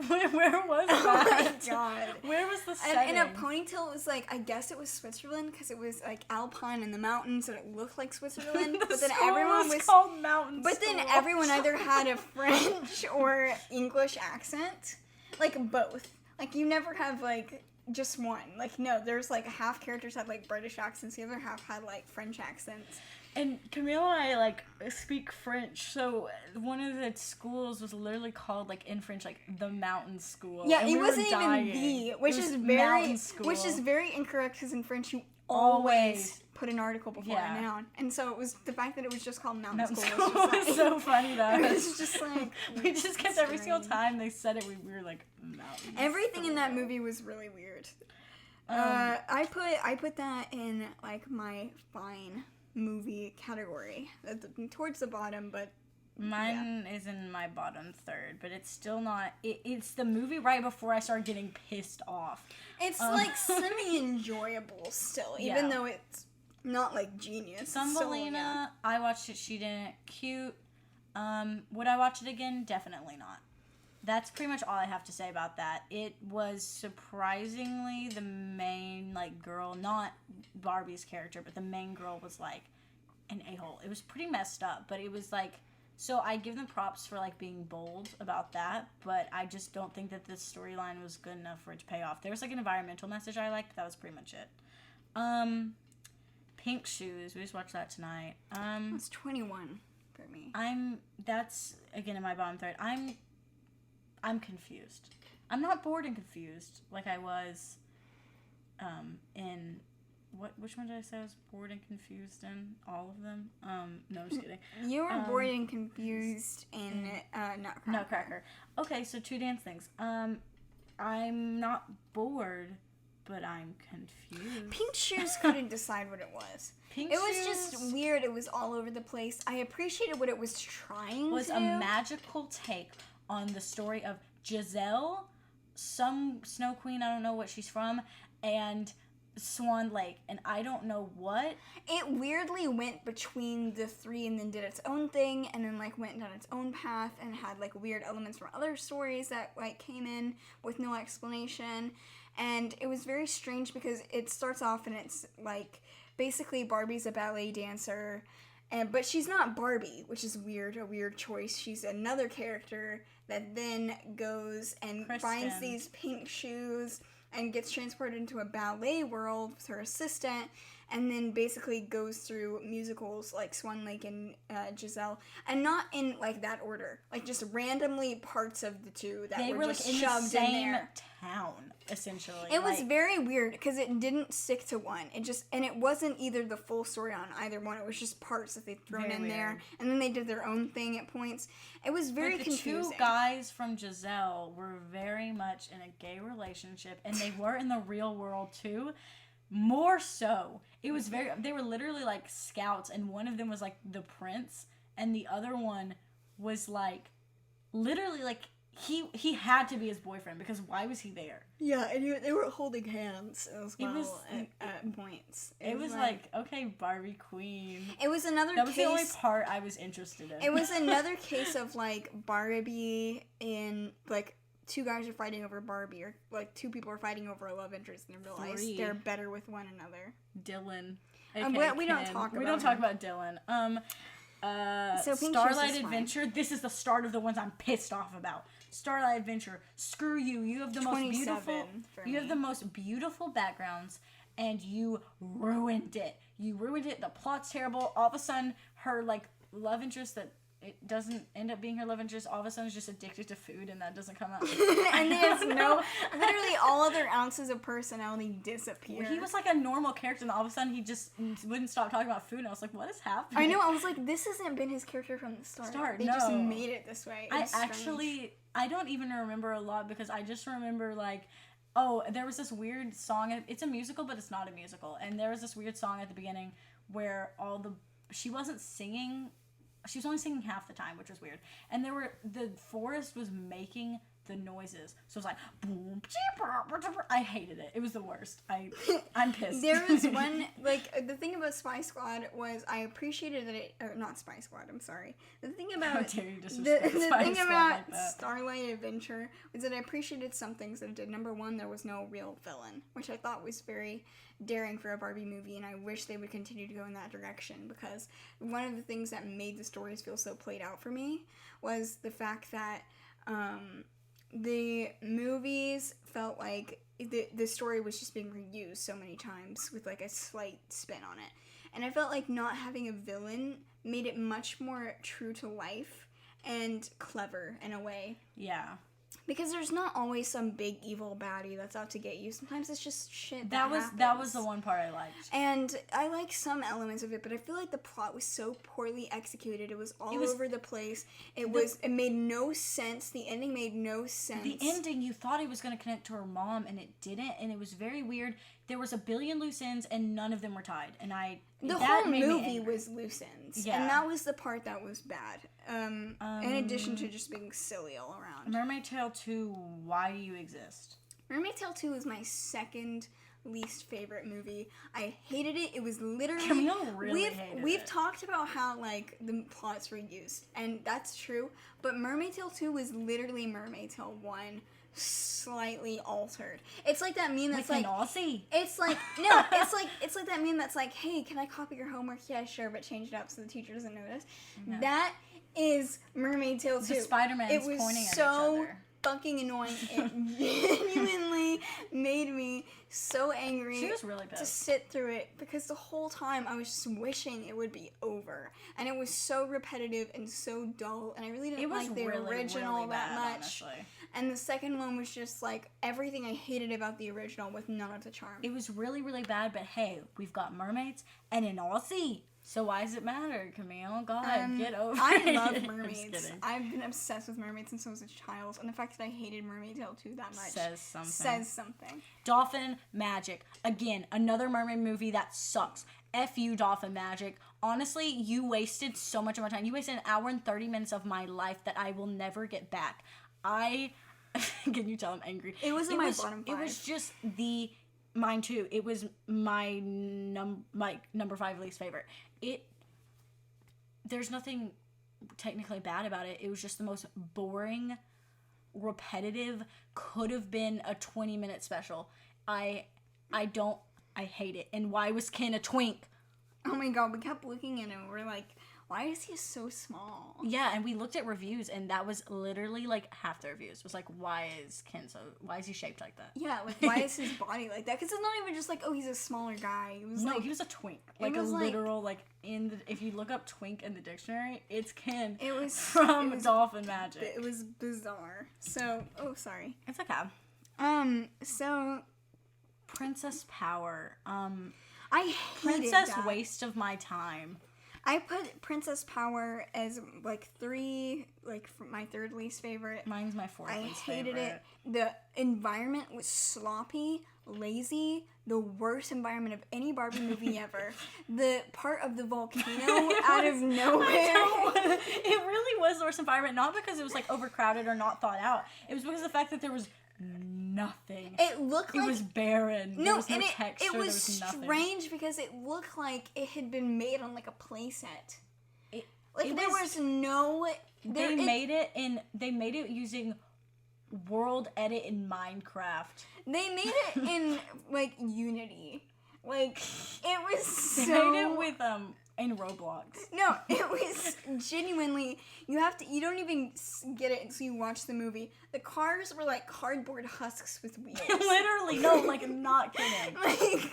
Where was that? Oh my god. Where was the setting? And a ponytail was like, I guess it was Switzerland because it was like alpine in the mountains and it looked like Switzerland. The But then school everyone was called Mountain But then School. everyone either had a French or English accent. Like both. Like you never have like just one. Like no, there's like half characters had like British accents, the other half had like French accents. And Camille and I like speak French, so one of the schools was literally called like in French like the Mountain School. Yeah, and it we were wasn't even dying. the, It which was is Mountain School. very incorrect because in French you Always. always put an article before Yeah. a noun, and so it was the fact that it was just called Mountain Mountain School. School Was just was like, so funny though. it was just like We just kept every single strange. time they said it, we were like Mountain Everything in that School. movie was really weird. Um, I put that in like my fine movie category, towards the bottom, but Mine is in my bottom third, but it's still not. It's the movie right before I started getting pissed off. it's like semi-enjoyable still, Yeah. even though it's not like genius. Thumbelina, yeah. I watched it. She didn't. Cute. Would I watch it again? Definitely not. That's pretty much all I have to say about that. It was surprisingly the main like girl, not Barbie's character, but the main girl was like an a-hole. It was pretty messed up, but it was like. So I give them props for like being bold about that, but I just don't think that the storyline was good enough for it to pay off. There was like an environmental message I liked. That was pretty much it. Pink Shoes. We just watched that tonight. It's 21 for me. That's again in my bottom third. I'm confused. I'm not bored and confused like I was in which one did I say I was bored and confused in? All of them? No, I'm just kidding. You were bored and confused in Nutcracker. Nutcracker. Okay, so two dance things. I'm not bored, but I'm confused. Pink Shoes couldn't decide what it was. Pink It was Shoes just weird. It was all over the place. I appreciated what it was trying was to a do. magical take on the story of Giselle, some snow queen, I don't know what she's from, and Swan Lake, and I don't know what. It weirdly went between the three and then did its own thing and then like went down its own path and had like weird elements from other stories that like came in with no explanation. And it was very strange because it starts off and it's like basically Barbie's a ballet dancer, but she's not Barbie, which is weird, a weird choice. She's another character that then goes and finds these pink shoes and gets transported into a ballet world with her assistant, and then basically goes through musicals like Swan Lake and Giselle, and not in like that order, like just randomly parts of the two that They were were just like in shoved the same in there. town, essentially. It was like, very weird because it didn't stick to one. And it wasn't either the full story on either one. It was just parts that they'd thrown Very in there, weird. and then they did their own thing at points. It was very the confusing. two guys from Giselle were very much in a gay relationship, and they were in the real world too. More so, it was they were literally like scouts, and one of them was like the prince, and the other one was like literally like he had to be his boyfriend because why was he there? Yeah, and they were holding hands as well was- at points. It was like okay, Barbie queen. it was another That was case. the only part I was interested in. It was another case of like Barbie in like two guys are fighting over Barbie, or like two people are fighting over a love interest, and they realize Three. they're better with one another. Dylan. We don't talk We about don't talk him. about Dylan. So Pink Shoes Starlight is fine. Adventure. This is the start of the ones I'm pissed off about. Starlight Adventure. Screw you. You have the most 27 beautiful. for You have me. the most beautiful backgrounds, and you ruined it. You ruined it. The plot's terrible. All of a sudden, her like love interest that it doesn't end up being her love interest. All of a sudden, is just addicted to food, and that doesn't come out. And there's literally all other ounces of personality disappear. He was like a normal character, and all of a sudden, he just wouldn't stop talking about food. And I was like, "What is happening?" I know. I was like, this hasn't been his character from the start. They just no. made it this way. It was strange. I don't even remember a lot because I just remember like, oh, there was this weird song. It's a musical, but it's not a musical. And there was this weird song at the beginning where she wasn't singing. She was only singing half the time, which was weird. And the forest was making the noises. So it was like boom. I hated it. It was the worst. I'm pissed. There was one, like, the thing about Spy Squad was I appreciated that it, or not Spy Squad, I'm sorry. The thing about, the thing about Starlight Adventure was that I appreciated some things that it did. Number one, there was no real villain, which I thought was very daring for a Barbie movie, and I wish they would continue to go in that direction, because one of the things that made the stories feel so played out for me was the fact that the movies felt like the story was just being reused so many times with like a slight spin on it. And I felt like not having a villain made it much more true to life and clever in a way. Yeah. Because there's not always some big evil baddie that's out to get you. Sometimes it's just shit that was the one part I liked. And I like some elements of it, but I feel like the plot was so poorly executed. It was all over the place. It made no sense. The ending made no sense. The ending, you thought he was going to connect to her mom, and it didn't, and it was very weird. There was a billion loose ends, and none of them were tied. And the whole movie was loose ends. Yeah. And that was the part that was bad. In addition to just being silly all around. Mermaid Tale 2, why do you exist? Mermaid Tale 2 is my second least favorite movie. I hated it. It was literally... Camille really hated it. We've talked about how, like, the plots were used, and that's true, but Mermaid Tale 2 was literally Mermaid Tale 1 slightly altered. It's like that meme that's like... Aussie. It's like... No, it's like that meme that's like, hey, can I copy your homework? Yeah, sure, but change it up so the teacher doesn't notice. No. That is Mermaid Tale 2. The Spider-Man's pointing at each other. Fucking annoying. It genuinely made me so angry. She was really pissed to sit through it, because the whole time I was just wishing it would be over, and it was so repetitive and so dull, and I really didn't like the original really that much. Honestly. And the second one was just like everything I hated about the original with none of the charm. It was really, really bad, but hey, we've got mermaids and an Aussie. So why does it matter, Camille? God, get over it. I love mermaids. I've been obsessed with mermaids since I was a child, and the fact that I hated Mermaid Tale 2 that much says something. Dolphin Magic. Again, another mermaid movie that sucks. F you, Dolphin Magic. Honestly, you wasted so much of my time. You wasted an hour and 30 minutes of my life that I will never get back. Can you tell I'm angry? It was my bottom 5. It was just mine too. It was my number 5 least favorite. There's nothing technically bad about it. It was just the most boring, repetitive, could have been a 20-minute special. I hate it. And why was Ken a twink? Oh my god, we kept looking at him. We're like, why is he so small? Yeah, and we looked at reviews, and that was literally like half the reviews. It was like, why is he shaped like that? Yeah, like, why is his body like that? Because it's not even just like, oh, he's a smaller guy. It was he was a twink. Like a literal, if you look up twink in the dictionary, it's Ken. It was from Dolphin Magic. It was bizarre. So, sorry. It's okay. So Princess Power. I hated Princess that. Waste of my time. I put Princess Power as my 3rd least favorite. Mine's my 4th least favorite. I hated it. The environment was sloppy, lazy, the worst environment of any Barbie movie ever. The part of the volcano out of nowhere. It really was the worst environment, not because it was like overcrowded or not thought out. It was because of the fact that there was nothing. It looked like... It was barren. There was no texture. It was strange because it looked like it had been made on like a play set. There was no... They made it using World Edit in Minecraft. They made it in like Unity. Like, it was so... They made it with in Roblox. No, it was genuinely, you don't even get it until you watch the movie. The cars were like cardboard husks with wheels. Literally, no, like, not kidding.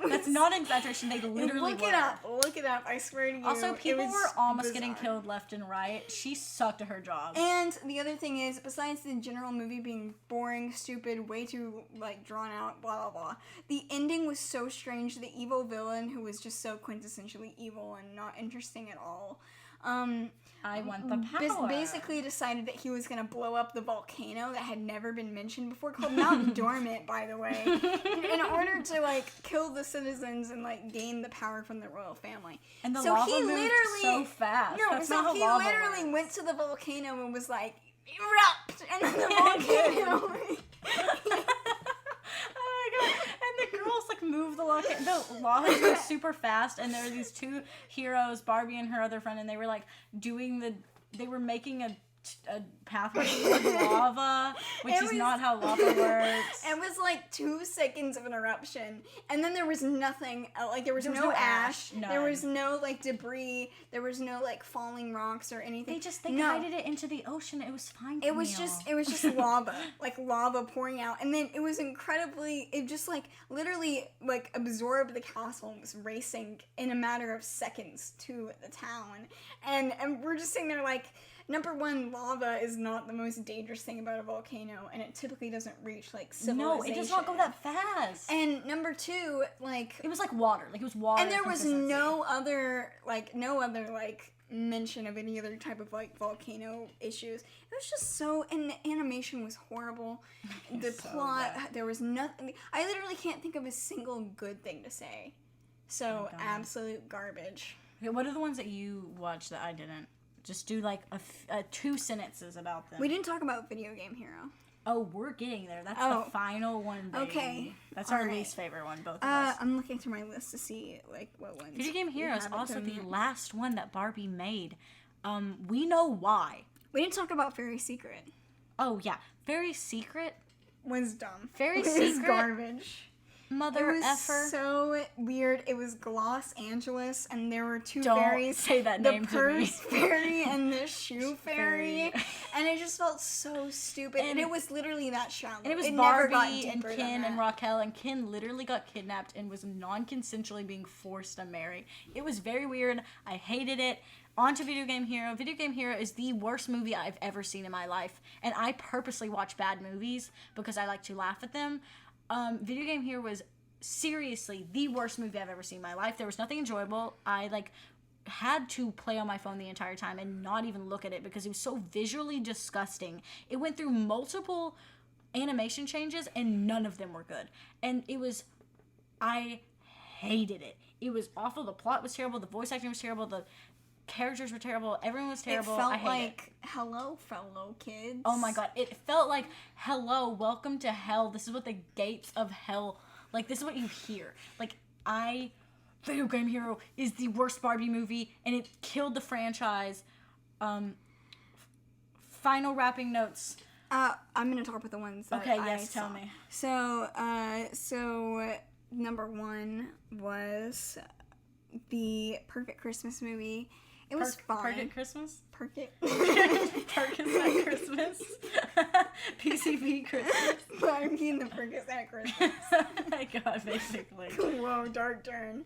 That's not an exaggeration, they literally Look it up, I swear to you. Also, people were almost getting killed left and right. She sucked at her job. And the other thing is, besides the general movie being boring, stupid, way too, like, drawn out, blah, blah, blah, the ending was so strange. The evil villain, who was just so quintessentially evil and not interesting at all, I want the power. Basically decided that he was going to blow up the volcano that had never been mentioned before, called Mount Dormant, by the way, in order to, like, kill the citizens and, like, gain the power from the royal family. And the lava moved so fast. No, he literally went to the volcano and was like, erupt, and then the volcano. Oh my god! And the girls like move the lava goes super fast, and there were these two heroes, Barbie and her other friend, and they were like they were making a pathway through lava, which is not how lava works. It was like 2 seconds of an eruption, and then there was nothing. Like there was no ash. There was no like debris. There was no like falling rocks or anything. They guided it into the ocean. It was fine. It was just lava, like lava pouring out, and then it was incredibly. It just like literally like absorbed the castle and was racing in a matter of seconds to the town, and we're just sitting there like. Number one, lava is not the most dangerous thing about a volcano, and it typically doesn't reach, like, civilization. No, it does not go that fast. And number two, like... It was like water. Like, it was water. And there was no other mention of any other type of, like, volcano issues. It was just so... And the animation was horrible. The plot, there was nothing... I literally can't think of a single good thing to say. So, absolute garbage. Okay, what are the ones that you watched that I didn't? Just do like a 2 sentences about them. We didn't talk about Video Game Hero. Oh, we're getting there. That's the final one, baby. Okay. That's our least favorite one, both of us. I'm looking through my list to see like what ones. Video Game Hero is also the last one that Barbie made. We know why. We didn't talk about Very Secret. Oh yeah, Very Secret was dumb. Very Secret was garbage. Mother effer. It was so weird. It was Los Angeles, and there were 2 fairies. Don't say that name to me. The purse fairy and the shoe fairy. And it just felt so stupid. And it was literally that shallow. And it was Barbie and Ken and Raquel, and Ken literally got kidnapped and was non-consensually being forced to marry. It was very weird. I hated it. On to Video Game Hero. Video Game Hero is the worst movie I've ever seen in my life. And I purposely watch bad movies because I like to laugh at them. Video Game Hero was seriously the worst movie I've ever seen in my life. There was nothing enjoyable. I had to play on my phone the entire time and not even look at it because it was so visually disgusting. It went through multiple animation changes and none of them were good. And I hated it. It was awful. The plot was terrible. The voice acting was terrible. The characters were terrible. Everyone was terrible. It felt like, hello, fellow kids. Oh my god. It felt like, hello, welcome to hell. This is what the gates of hell, like, this is what you hear. Like, Video Game Hero is the worst Barbie movie, and it killed the franchise. Final wrapping notes. I'm gonna talk about the ones that tell me. So number 1 was the Perfect Christmas movie. It was fine. Perfect Christmas? Perfect. Percocet Christmas? PCP Christmas? Barbie and the Percocet Christmas. Oh my god, basically. Whoa, dark turn.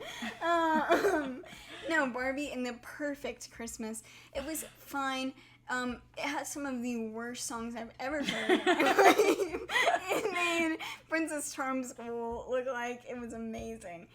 No, Barbie and the Perfect Christmas. It was fine. It had some of the worst songs I've ever heard in my life. It made Princess Charm's school look like it was amazing.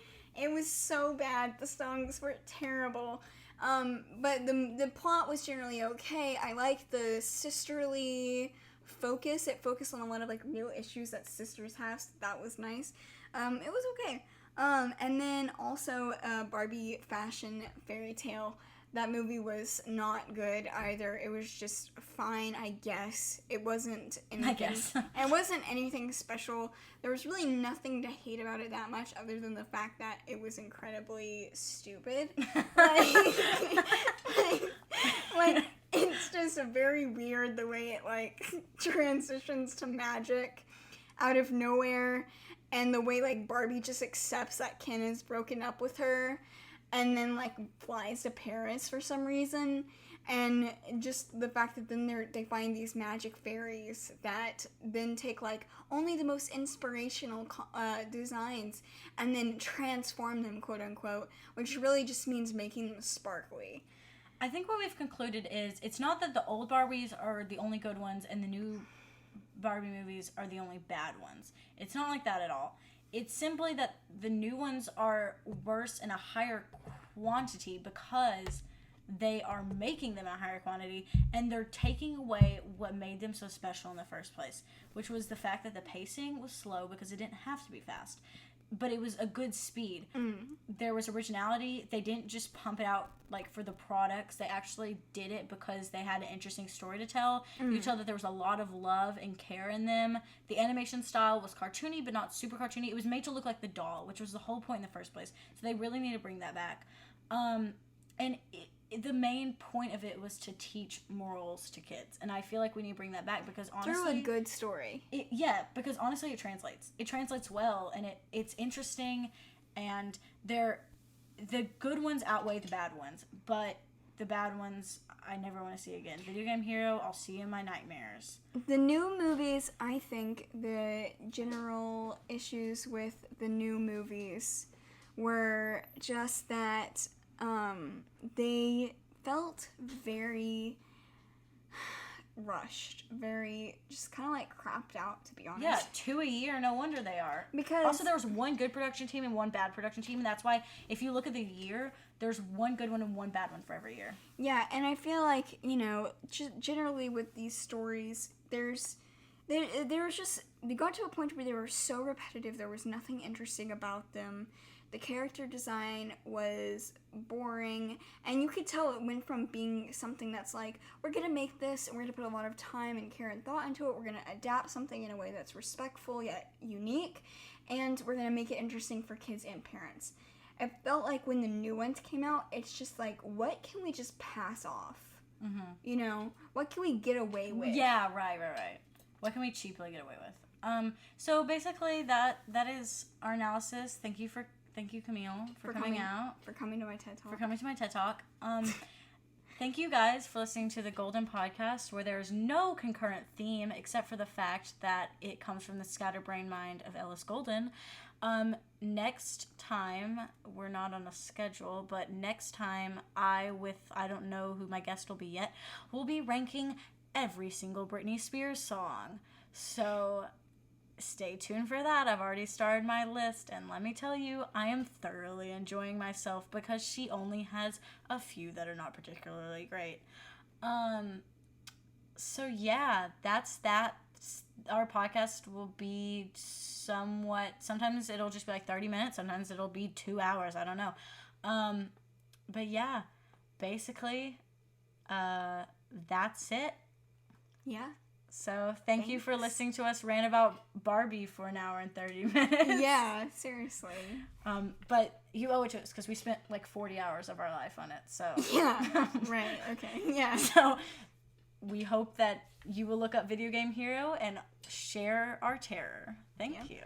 It was so bad. The songs were terrible. But the plot was generally okay. I liked the sisterly focus. It focused on a lot of like real issues that sisters have. So that was nice. It was okay. And then also Barbie Fashion Fairy Tale. That movie was not good either. It was just fine, I guess. It wasn't anything. It wasn't anything special. There was really nothing to hate about it that much other than the fact that it was incredibly stupid. like it's just very weird the way it like transitions to magic out of nowhere, and the way like Barbie just accepts that Ken is broken up with her. And then, like, flies to Paris for some reason. And just the fact that then they find these magic fairies that then take, like, only the most inspirational designs and then transform them, quote-unquote, which really just means making them sparkly. I think what we've concluded is it's not that the old Barbies are the only good ones and the new Barbie movies are the only bad ones. It's not like that at all. It's simply that the new ones are worse in a higher quantity because they are making them in a higher quantity and they're taking away what made them so special in the first place, which was the fact that the pacing was slow because it didn't have to be fast. but it was a good speed. There was originality. They didn't just pump it out like for the products. They actually did it because they had an interesting story to tell. You could tell that there was a lot of love and care in them. The animation style was cartoony, but not super cartoony. It was made to look like the doll, which was the whole point in the first place. So they really need to bring that back. And the main point of it was to teach morals to kids, and I feel like we need to bring that back because honestly, through a good story. Because honestly, it translates well, and it's interesting, and the good ones outweigh the bad ones, but the bad ones I never want to see again. Video Game Hero, I'll see in my nightmares. The new movies, I think the general issues with the new movies were just that they felt very rushed, very just kind of like crapped out, to be honest. Yeah, 2 a year, no wonder they are. Because also there was one good production team and one bad production team, and that's why if you look at the year, there's one good one and one bad one for every year. Yeah, and I feel like, you know, generally with these stories, there was just, they got to a point where they were so repetitive, there was nothing interesting about them. The character design was boring, and you could tell it went from being something that's like, we're going to make this, and we're going to put a lot of time and care and thought into it, we're going to adapt something in a way that's respectful yet unique, and we're going to make it interesting for kids and parents. It felt like when the new ones came out, it's just like, what can we just pass off? You know? What can we get away with? Yeah, right. What can we cheaply get away with? So basically, that is our analysis. Thank you, Camille, for coming out. For coming to my TED Talk. For coming to my TED Talk. Thank you guys for listening to the Golden Podcast, where there's no concurrent theme except for the fact that it comes from the scatterbrain mind of Ellis Golden. Next time, we're not on a schedule, but next time I don't know who my guest will be yet, we'll be ranking every single Britney Spears song. So stay tuned for that. I've already started my list, and let me tell you, I am thoroughly enjoying myself because she only has a few that are not particularly great. So yeah, that's that. Our podcast will be sometimes it'll just be like 30 minutes, sometimes it'll be 2 hours, I don't know. But yeah, basically, that's it. Yeah. So thank you for listening to us rant about Barbie for an hour and 30 minutes. Yeah, seriously. But you owe it to us because we spent like 40 hours of our life on it. So yeah, right. Okay. Yeah. So we hope that you will look up Video Game Hero and share our terror. Thank you.